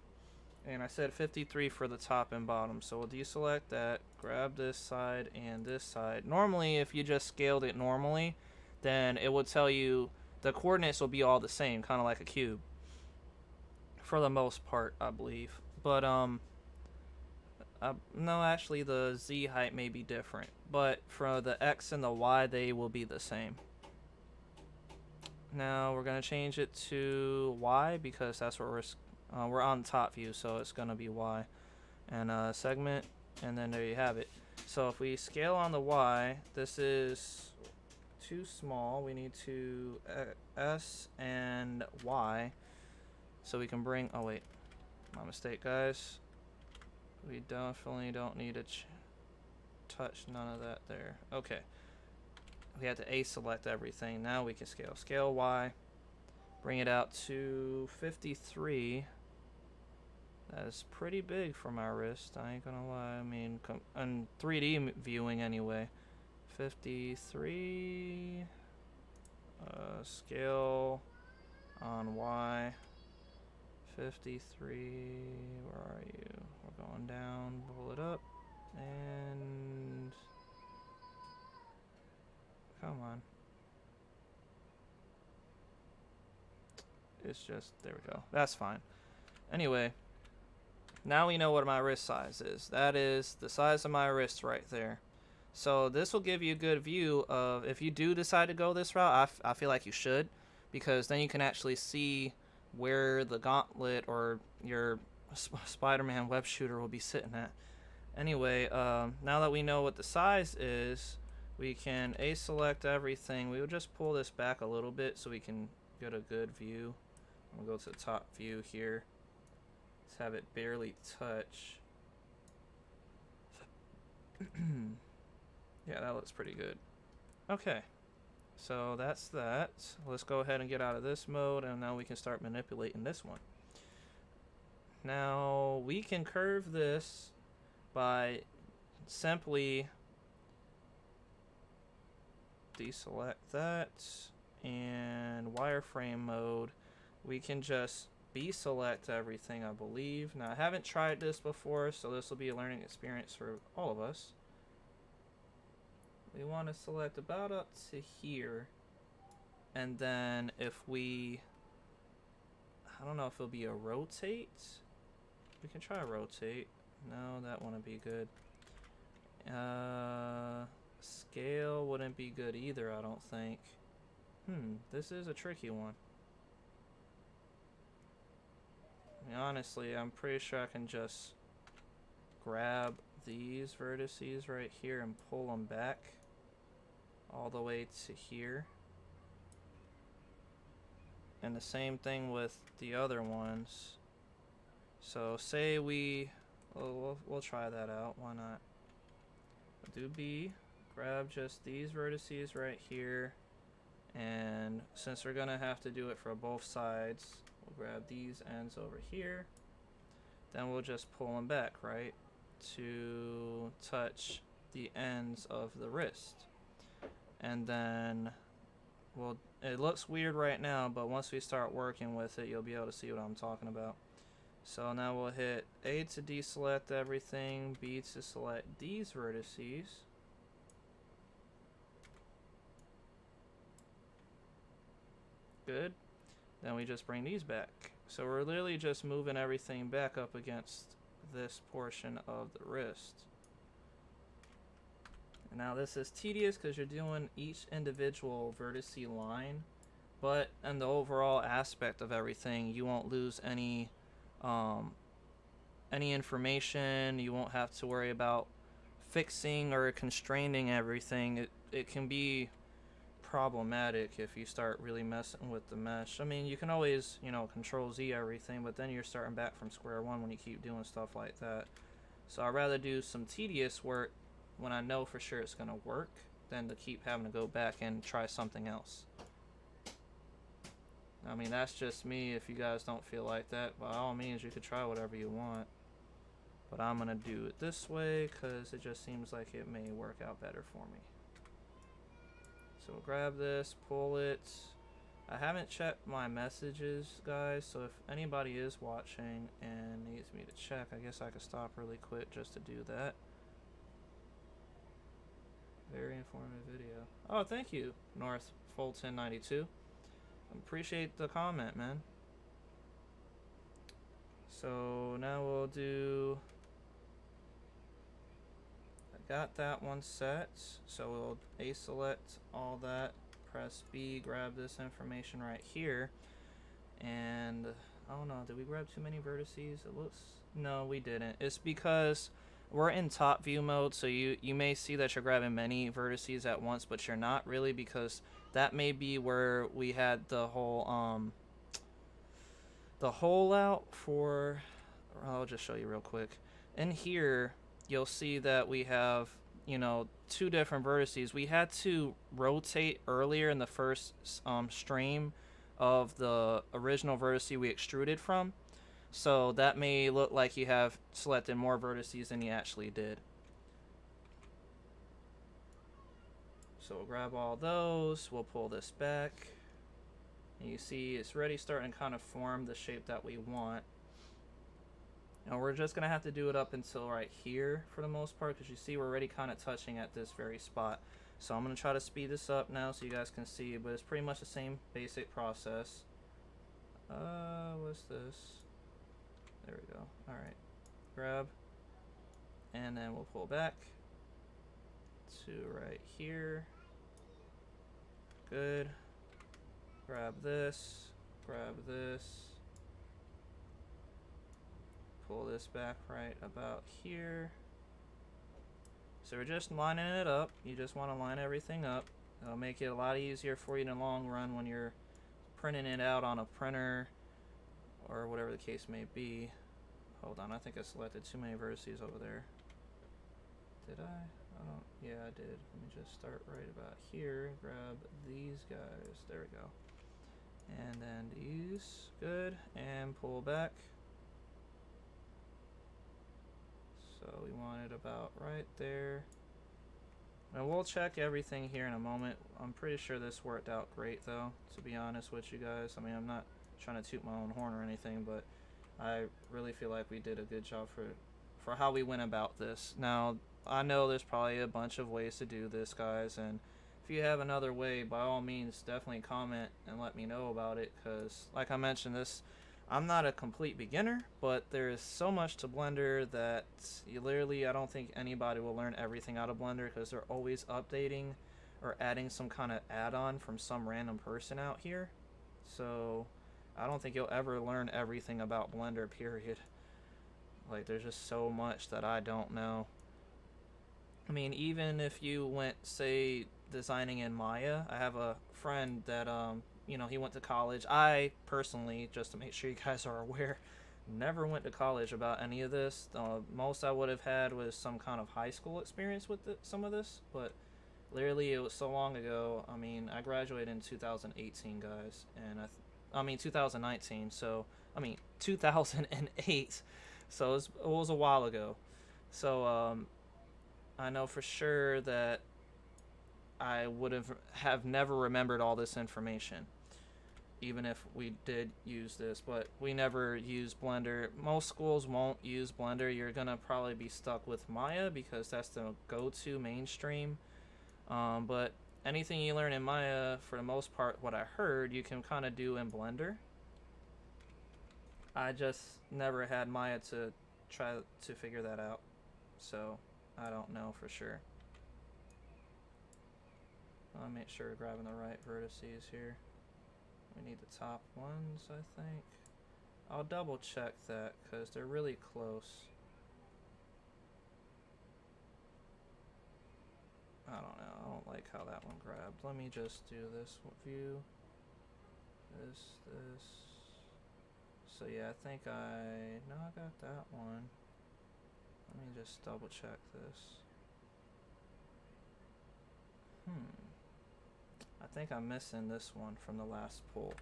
And I said 53 for the top and bottom. So we'll deselect that, grab this side and this side. Normally, if you just scaled it normally, then it would tell you the coordinates will be all the same, kind of like a cube. For the most part, I believe. But, no, actually the Z height may be different. But for the X and the Y, they will be the same. Now we're going to change it to Y because that's what we're on top view, so it's going to be Y. And segment, and then there you have it. So if we scale on the Y, this is too small. We need to S and Y. So we can bring, oh wait, my mistake, guys. We definitely don't need to touch none of that there. Okay. We had to A select everything. Now we can scale. Scale Y. Bring it out to 53. That is pretty big for my wrist. I ain't gonna lie. I mean, on 3D viewing anyway. 53. Scale on Y. 53. Where are you? We're going down. Pull it up. And come on. It's just, there we go. That's fine. Anyway, now we know what my wrist size is. That is the size of my wrist right there. So this will give you a good view of, if you do decide to go this route, I feel like you should, because then you can actually see where the gauntlet or your Spider-Man web shooter will be sitting at. Anyway, now that we know what the size is, we can A select everything. We will just pull this back a little bit so we can get a good view. We'll go to the top view here. Let's have it barely touch. Yeah, that looks pretty good. Okay, so that's that. Let's go ahead and get out of this mode, and now we can start manipulating this one. Now we can curve this by simply deselect that, and wireframe mode, we can just B-select everything, I believe. Now I haven't tried this before, so this will be a learning experience for all of us. We want to select about up to here, and then if we, I don't know if it'll be a rotate. We can try a rotate. No, that wouldn't be good. Scale wouldn't be good either, I don't think. This is a tricky one. I mean, honestly, I'm pretty sure I can just grab these vertices right here and pull them back all the way to here. And the same thing with the other ones. So say we'll try that out, why not? We'll do B, grab just these vertices right here, and since we're gonna have to do it for both sides, we'll grab these ends over here, then we'll just pull them back, right, to touch the ends of the wrist. And then it looks weird right now, but once we start working with it, you'll be able to see what I'm talking about. So now we'll hit A to deselect everything, B to select these vertices. Good. Then we just bring these back. So we're literally just moving everything back up against this portion of the wrist. And now this is tedious because you're doing each individual vertex line, but in the overall aspect of everything, you won't lose any information. You won't have to worry about fixing or constraining everything. It can be problematic if you start really messing with the mesh. I mean, you can always, Control Z everything, but then you're starting back from square one when you keep doing stuff like that. So I'd rather do some tedious work when I know for sure it's gonna work than to keep having to go back and try something else. I mean, that's just me. If you guys don't feel like that, by all means, you could try whatever you want. But I'm going to do it this way because it just seems like it may work out better for me. So we'll grab this, pull it. I haven't checked my messages, guys, so if anybody is watching and needs me to check, I guess I could stop really quick just to do that. Very informative video. Oh, thank you, North Fulton 92. Appreciate the comment, man. So now we'll do... I got that one set, so we'll A select all that, press B, grab this information right here, and oh no, did we grab too many vertices? It looks, no, we didn't. It's because we're in top view mode, so you may see that you're grabbing many vertices at once, but you're not really, because that may be where we had the whole the hole out for, I'll just show you real quick. In here you'll see that we have, you know, two different vertices. We had to rotate earlier in the first stream of the original vertice we extruded from, so that may look like you have selected more vertices than you actually did. So we'll grab all those, we'll pull this back, and you see it's already starting to kind of form the shape that we want. And we're just going to have to do it up until right here for the most part, because you see we're already kind of touching at this very spot. So I'm going to try to speed this up now so you guys can see, but it's pretty much the same basic process. What's this? There we go. Alright. Grab. And then we'll pull back to right here. Good. Grab this. Grab this. Pull this back right about here. So we're just lining it up. You just want to line everything up. It'll make it a lot easier for you in the long run when you're printing it out on a printer or whatever the case may be. Hold on, I think I selected too many vertices over there. Did I? I don't, yeah, I did. Let me just start right about here. Grab these guys. There we go. And then these. Good. And pull back. So we want it about right there. And we'll check everything here in a moment. I'm pretty sure this worked out great though, to be honest with you guys. I mean, I'm not trying to toot my own horn or anything, but I really feel like we did a good job for how we went about this. Now, I know there's probably a bunch of ways to do this, guys, and if you have another way, by all means, definitely comment and let me know about it, because like I mentioned, I'm not a complete beginner, but there is so much to Blender that you literally, I don't think anybody will learn everything out of Blender, because they're always updating or adding some kind of add-on from some random person out here. So I don't think you'll ever learn everything about Blender, period. Like, there's just so much that I don't know. I mean, even if you went, say, designing in Maya, I have a friend that, you know, he went to college. I personally, just to make sure you guys are aware, never went to college about any of this. The most I would have had was some kind of high school experience with some of this, but literally it was so long ago. I mean, I graduated in 2018, guys, and I mean 2019, so, I mean 2008, so it was a while ago. So, I know for sure that I would have never remembered all this information, even if we did use this, but we never use Blender. Most schools won't use Blender. You're gonna probably be stuck with Maya because that's the go-to mainstream. But anything you learn in Maya, for the most part, what I heard, you can kind of do in Blender. I just never had Maya to try to figure that out, so I don't know for sure. I'll make sure we're grabbing the right vertices here. We need the top ones, I think. I'll double check that because they're really close. I don't know, I don't like how that one grabbed. Let me just do this view. This. So yeah, I think no, I got that one. Let me just double check this. I think I'm missing this one from the last pull.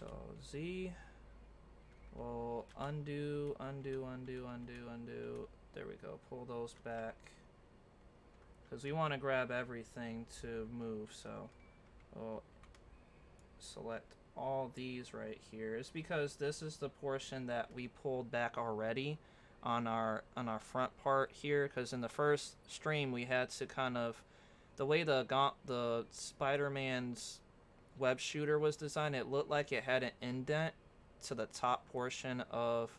So Z, we'll undo, undo, undo, undo, undo. There we go. Pull those back. Because we want to grab everything to move, so we'll select all these right here. It's because this is the portion that we pulled back already on our front part here, because in the first stream we had to kind of, the way the Spider-Man's web shooter was designed, it looked like it had an indent to the top portion of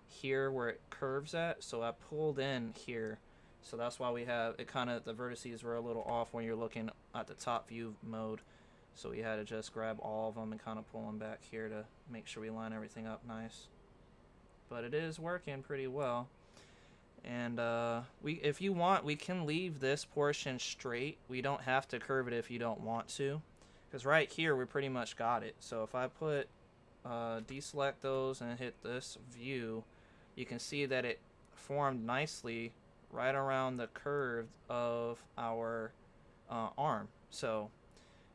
here where it curves at, so I pulled in here, so that's why we have it kind of, the vertices were a little off when you're looking at the top view mode, so we had to just grab all of them and kind of pull them back here to make sure we line everything up nice. But it is working pretty well. And if you want, we can leave this portion straight. We don't have to curve it if you don't want to, because right here we pretty much got it. So if I put deselect those and hit this view, you can see that it formed nicely right around the curve of our arm. So,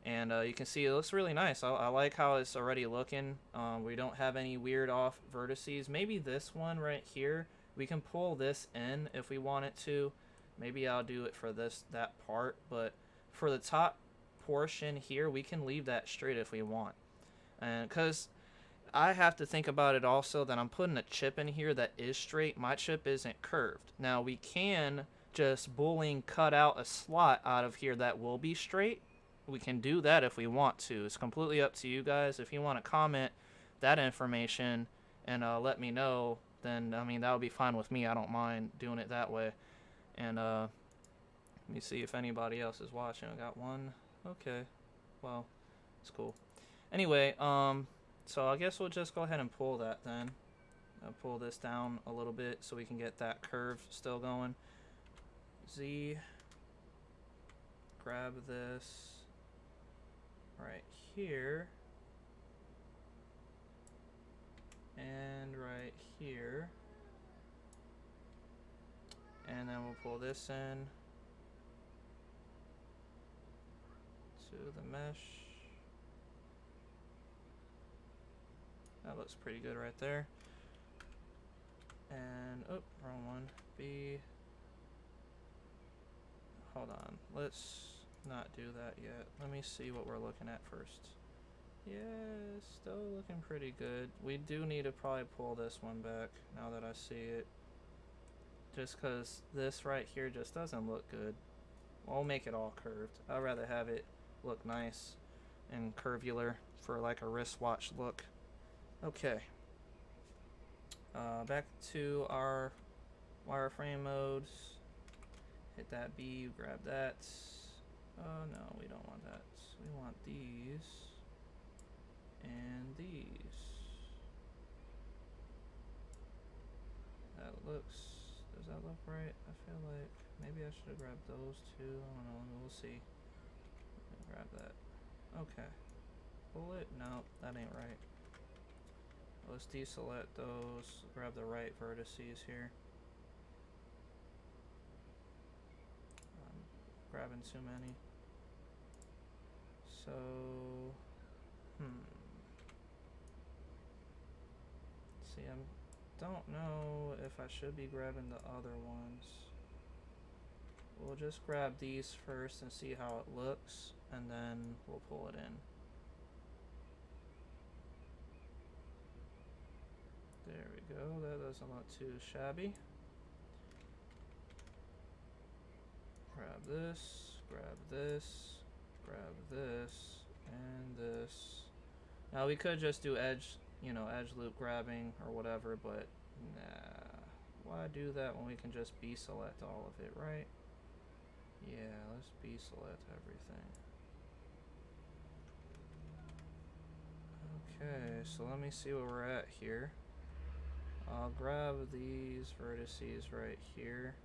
and you can see it looks really nice. I like how it's already looking. We don't have any weird off vertices. Maybe this one right here, we can pull this in if we wanted to. Maybe I'll do it for that part, but for the top portion here, we can leave that straight if we want. And because I have to think about it also that I'm putting a chip in here that is straight. My chip isn't curved. Now we can just Boolean cut out a slot out of here that will be straight. We can do that if we want to. It's completely up to you guys. If you want to comment that information and let me know, then I mean that would be fine with me. I don't mind doing it that way. And let me see if anybody else is watching. I got one. Okay, well, it's cool. Anyway, so I guess we'll just go ahead and pull that then. I'll pull this down a little bit so we can get that curve still going. Z, grab this right here and right here, and then we'll pull this in to the mesh. That looks pretty good right there. And oh, wrong one. B, hold on, let's not do that yet. Let me see what we're looking at first. Yeah, it's still looking pretty good. We do need to probably pull this one back now that I see it, just because this right here just doesn't look good. We'll make it all curved. I'd rather have it look nice and curvular for like a wristwatch look. Okay, back to our wireframe modes. Hit that B, grab that. Oh no, we don't want that. We want these and these. That looks, does that look right? I feel like maybe I should have grabbed those two. I don't know, we'll see. Grab that. Okay. Pull it? No, that ain't right. Let's deselect those, grab the right vertices here. I'm grabbing too many. So, see, I don't know if I should be grabbing the other ones. We'll just grab these first and see how it looks, and then we'll pull it in. There we go, that doesn't look too shabby. Grab this, grab this, grab this, and this. Now we could just do edge, edge loop grabbing or whatever, but nah. Why do that when we can just B-select all of it, right? Yeah, let's B-select everything. Okay, so let me see where we're at here. I'll grab these vertices right here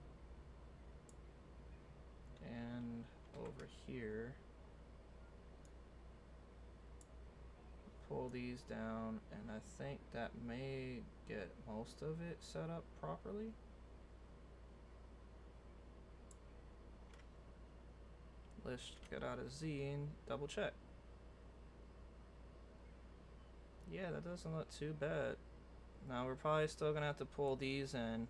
and over here. Pull these down, and I think that may get most of it set up properly. Let's get out of Z and double check. Yeah, that doesn't look too bad. Now we're probably still gonna have to pull these in.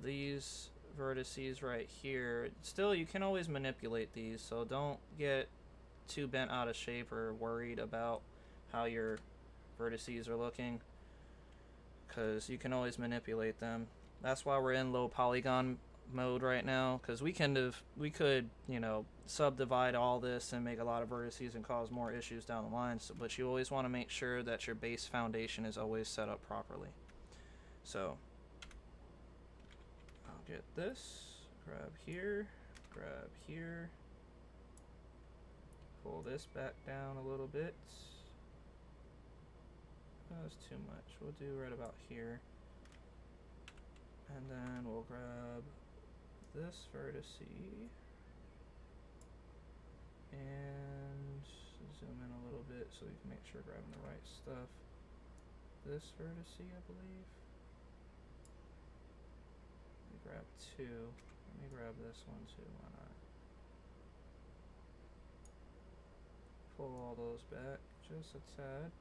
These vertices right here. Still, you can always manipulate these, so don't get too bent out of shape or worried about how your vertices are looking, because you can always manipulate them. That's why we're in low polygon mode right now, because we could, you know, subdivide all this and make a lot of vertices and cause more issues down the line. So, but you always want to make sure that your base foundation is always set up properly. So I'll get this, grab here, pull this back down a little bit. That's too much. We'll do right about here. And then we'll grab this vertice and zoom in a little bit so we can make sure we're grabbing the right stuff. This vertice, I believe. Let me grab two. Let me grab this one too, why not? Pull all those back just a tad.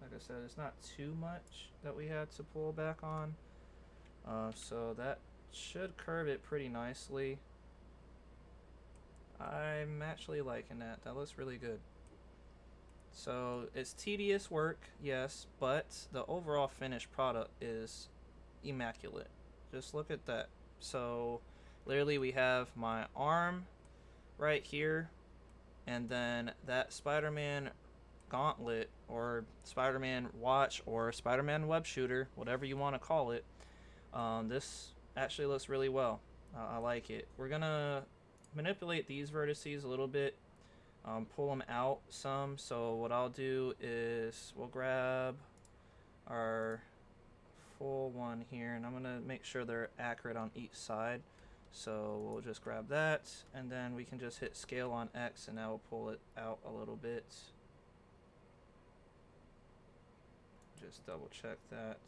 Like I said, it's not too much that we had to pull back on. So that should curve it pretty nicely. I'm actually liking that. That looks really good. So it's tedious work, yes, but the overall finished product is immaculate. Just look at that. So literally we have my arm right here, and then that Spider-Man gauntlet or Spider-Man watch or Spider-Man web shooter, whatever you want to call it. This actually looks really well. I like it. We're gonna manipulate these vertices a little bit, pull them out some. So what I'll do is we'll grab our full one here, and I'm gonna make sure they're accurate on each side. So we'll just grab that, and then we can just hit scale on X, and that will pull it out a little bit. Just double check that.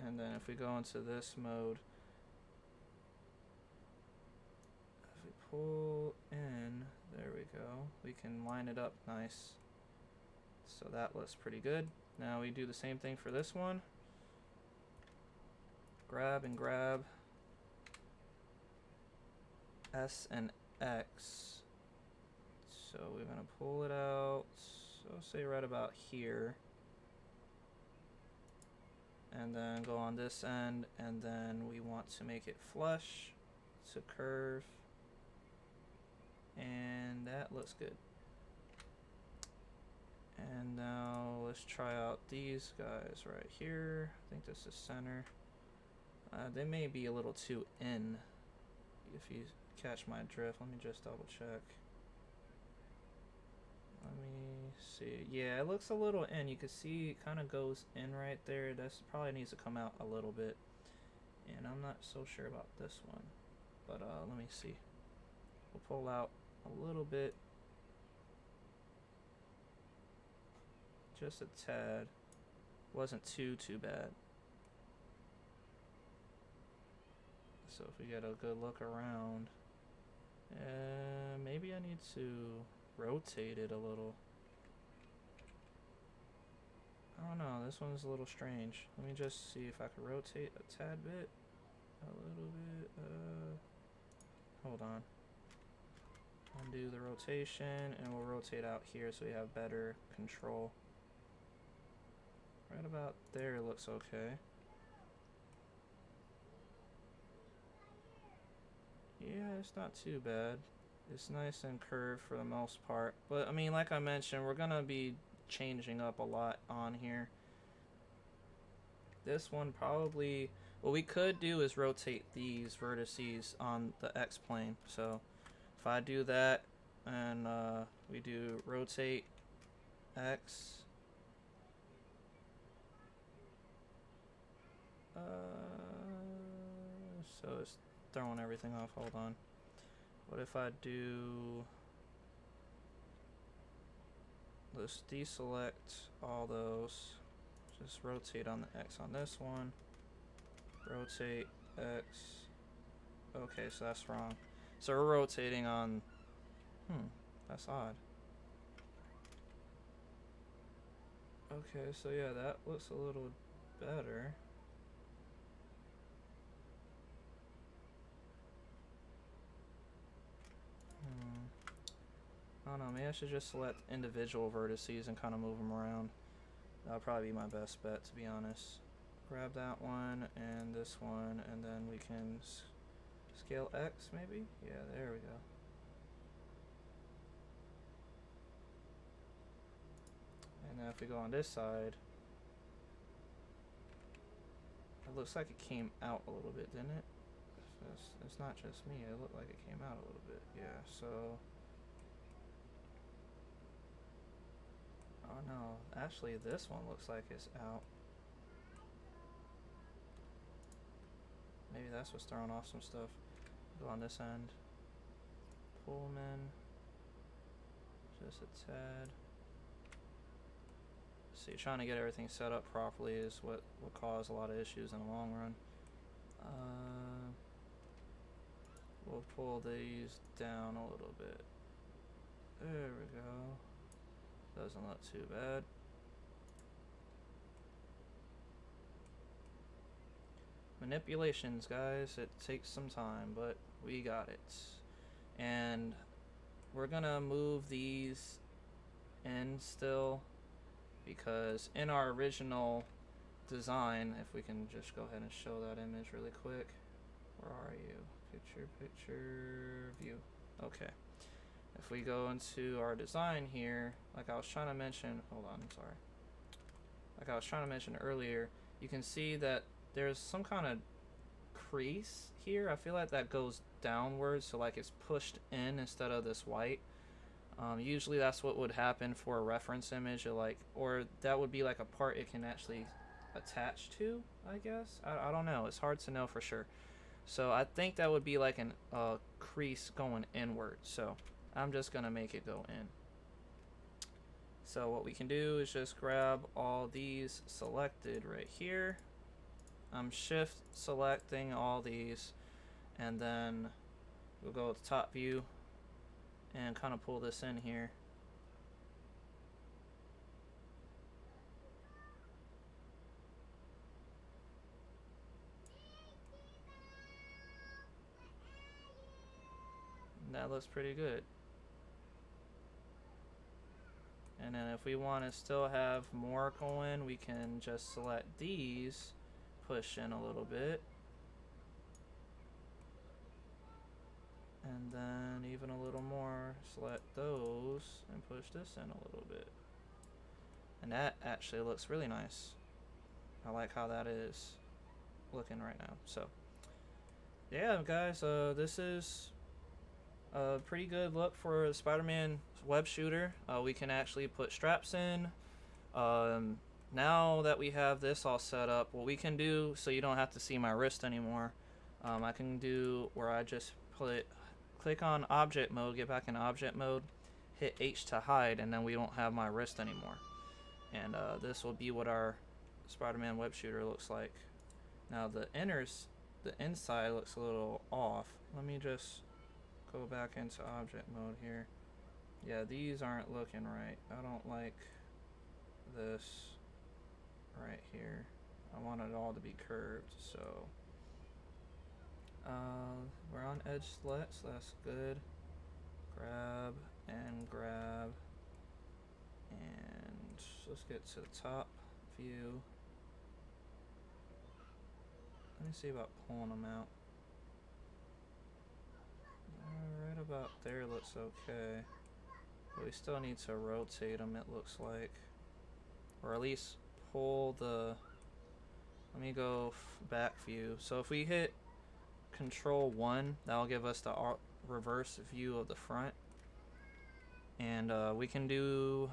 And then if we go into this mode, if we pull in, there we go, we can line it up nice. So that looks pretty good. Now we do the same thing for this one. Grab and grab S and X. So we're gonna pull it out, so say right about here. And then go on this end, and then we want to make it flush to curve, and that looks good. And now let's try out these guys right here. I think this is center. They may be a little too in, if you catch my drift. Let me just double check. Let me see. Yeah, it looks a little in. You can see it kind of goes in right there. This probably needs to come out a little bit. And I'm not so sure about this one. But let me see. We'll pull out a little bit. Just a tad. Wasn't too bad. So if we get a good look around. Maybe I need to rotate it a little. I don't know, this one's a little strange. Let me just see if I can rotate a tad bit. A little bit, hold on. Undo the rotation, and we'll rotate out here so we have better control. Right about there looks okay. Yeah, it's not too bad. It's nice and curved for the most part. But, I mean, like I mentioned, we're going to be changing up a lot on here. This one probably... What we could do is rotate these vertices on the X-plane. So, if I do that, and we do rotate X... so it's throwing everything off. Hold on. What if I do... Let's deselect all those. Just rotate on the X on this one. Rotate X. Okay, so that's wrong. So we're rotating on That's odd. Okay, so yeah, that looks a little better. I don't know, maybe I should just select individual vertices and kind of move them around. That'll probably be my best bet, to be honest. Grab that one and this one, and then we can scale X maybe? Yeah, there we go. And now if we go on this side, it looks like it came out a little bit, didn't it? It's not just me, it looked like it came out a little bit. Yeah, so... Oh no, actually this one looks like it's out. Maybe that's what's throwing off some stuff. Go on this end. Pullman. Just a tad. See, trying to get everything set up properly is what will cause a lot of issues in the long run. We'll pull these down a little bit. There we go. Doesn't look too bad. Manipulations, guys. It takes some time, but we got it. And we're gonna move these in still, because in our original design, if we can just go ahead and show that image really quick. Where are you? Picture, view. Okay. If we go into our design here, like I was trying to mention, hold on, I'm sorry. Like I was trying to mention earlier, you can see that there's some kind of crease here. I feel like that goes downwards, so like it's pushed in instead of this white. Usually that's what would happen for a reference image, or that would be like a part it can actually attach to, I guess. I don't know. It's hard to know for sure. So I think that would be like a crease going inward. So I'm just going to make it go in. So what we can do is just grab all these selected right here. I'm shift selecting all these, and then we'll go with the top view and kind of pull this in here. And that looks pretty good. And then if we want to still have more going, we can just select these, push in a little bit, and then even a little more, select those and push this in a little bit. And that actually looks really nice. I like how that is looking right now. So yeah, guys, this is a pretty good look for a Spider-Man web shooter. We can actually put straps in. Now that we have this all set up, what we can do, so you don't have to see my wrist anymore, I can do where I just click on object mode, get back in object mode, hit H to hide, and then we don't have my wrist anymore. And this will be what our Spider-Man web shooter looks like. Now the inside looks a little off. Let me just go back into object mode here. Yeah, these aren't looking right. I don't like this right here. I want it all to be curved, so we're on edge select, so that's good. Grab and grab, and let's get to the top view. Let me see about pulling them out. Right about there looks okay, but we still need to rotate them, it looks like, or at least pull the, let me go back view. So if we hit Control 1, that'll give us the reverse view of the front, and we can do,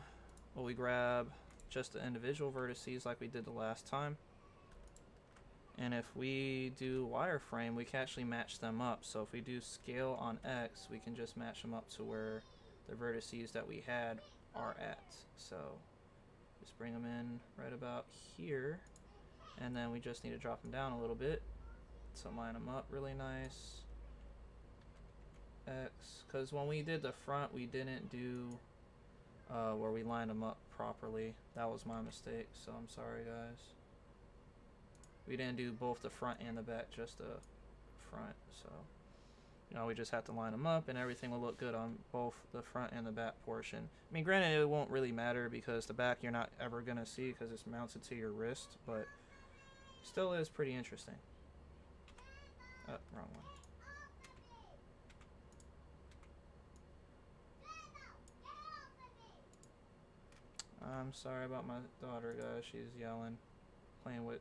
well, we grab just the individual vertices like we did the last time. And if we do wireframe, we can actually match them up. So if we do scale on X, we can just match them up to where the vertices that we had are at. So just bring them in right about here. And then we just need to drop them down a little bit to line them up really nice. X, because when we did the front, we didn't do where we lined them up properly. That was my mistake, so I'm sorry, guys. We didn't do both the front and the back, just the front, so you know, we just have to line them up and everything will look good on both the front and the back portion. I mean, granted, it won't really matter because the back you're not ever going to see because it's mounted to your wrist, but still is pretty interesting. Oh, wrong one. I'm sorry about my daughter, guys. She's yelling, playing with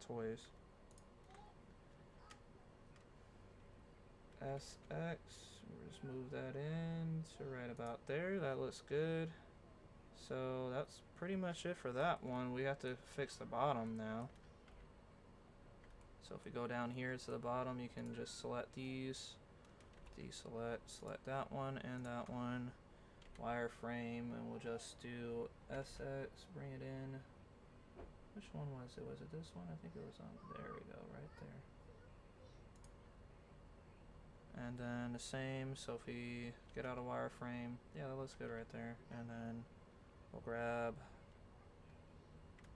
toys. SX, we'll just move that in to right about there. That looks good. So that's pretty much it for that one. We have to fix the bottom now. So if we go down here to the bottom, you can just select these, deselect, select that one and that one, wireframe, and we'll just do SX, bring it in. Which one was it? Was it this one? I think it was on, there we go, right there. And then the same, so if we get out a wireframe, yeah, that looks good right there. And then we'll grab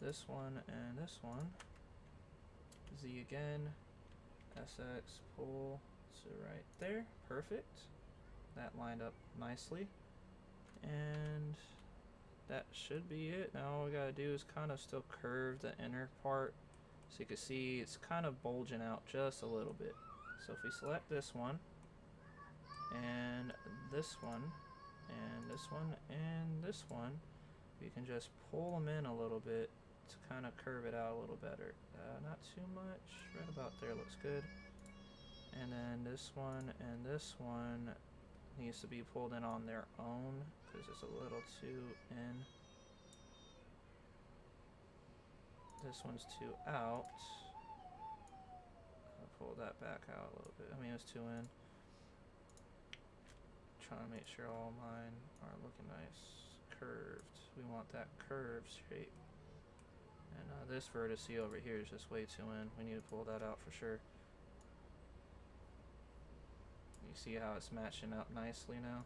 this one and this one. Z again, SX, pull to right there, perfect. That lined up nicely. And that should be it. Now all we gotta do is kind of still curve the inner part. So you can see it's kind of bulging out just a little bit. So if we select this one, and this one, and this one, and this one, we can just pull them in a little bit to kind of curve it out a little better. Not too much, right about there looks good. And then this one and this one needs to be pulled in on their own because it's a little too in. This one's too out. I'll pull that back out a little bit. I mean, it's too in. Trying to make sure all mine are looking nice, curved. We want that curved shape. And this vertex over here is just way too in. We need to pull that out for sure. You see how it's matching up nicely now?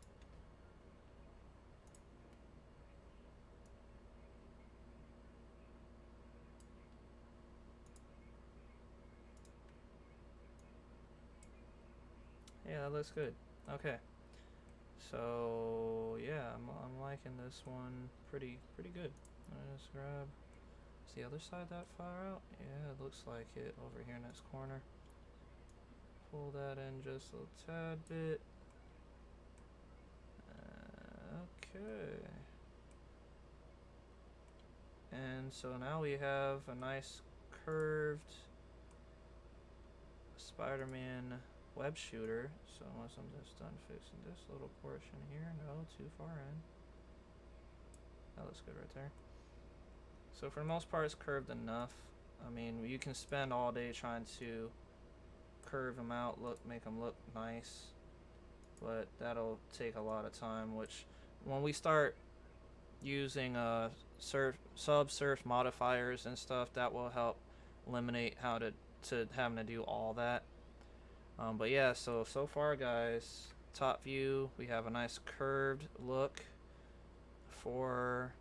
Yeah, that looks good. Okay. So yeah, I'm liking this one pretty good. Let's grab. Is the other side that far out? Yeah, it looks like it over here in this corner. Pull that in just a tad bit. Okay. And so now we have a nice curved Spider-Man web shooter. So once I'm just done fixing this little portion here, no, too far in. That looks good right there. So for the most part, it's curved enough. I mean, you can spend all day trying to curve them out, make them look nice, but that'll take a lot of time. Which, when we start using sub-surf modifiers and stuff, that will help eliminate how to having to do all that. But yeah, so far, guys, top view, we have a nice curved look for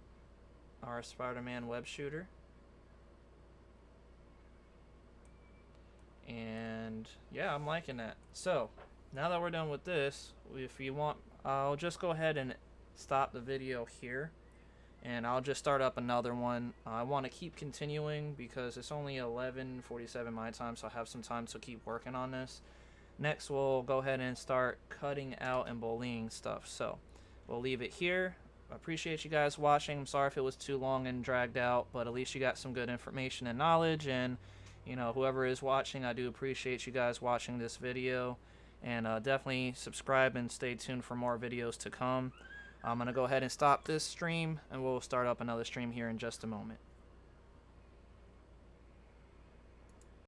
our Spider-Man web shooter. And yeah, I'm liking that. So now that we're done with this, if you want, I'll just go ahead and stop the video here, and I'll just start up another one. I want to keep continuing because it's only 11:47 my time, so I have some time to keep working on this. Next, we'll go ahead and start cutting out and bullying stuff. So we'll leave it here. I appreciate you guys watching. I'm sorry if it was too long and dragged out, but at least you got some good information and knowledge. And you know, whoever is watching, I do appreciate you guys watching this video. And definitely subscribe and stay tuned for more videos to come. I'm going to go ahead and stop this stream, and we'll start up another stream here in just a moment.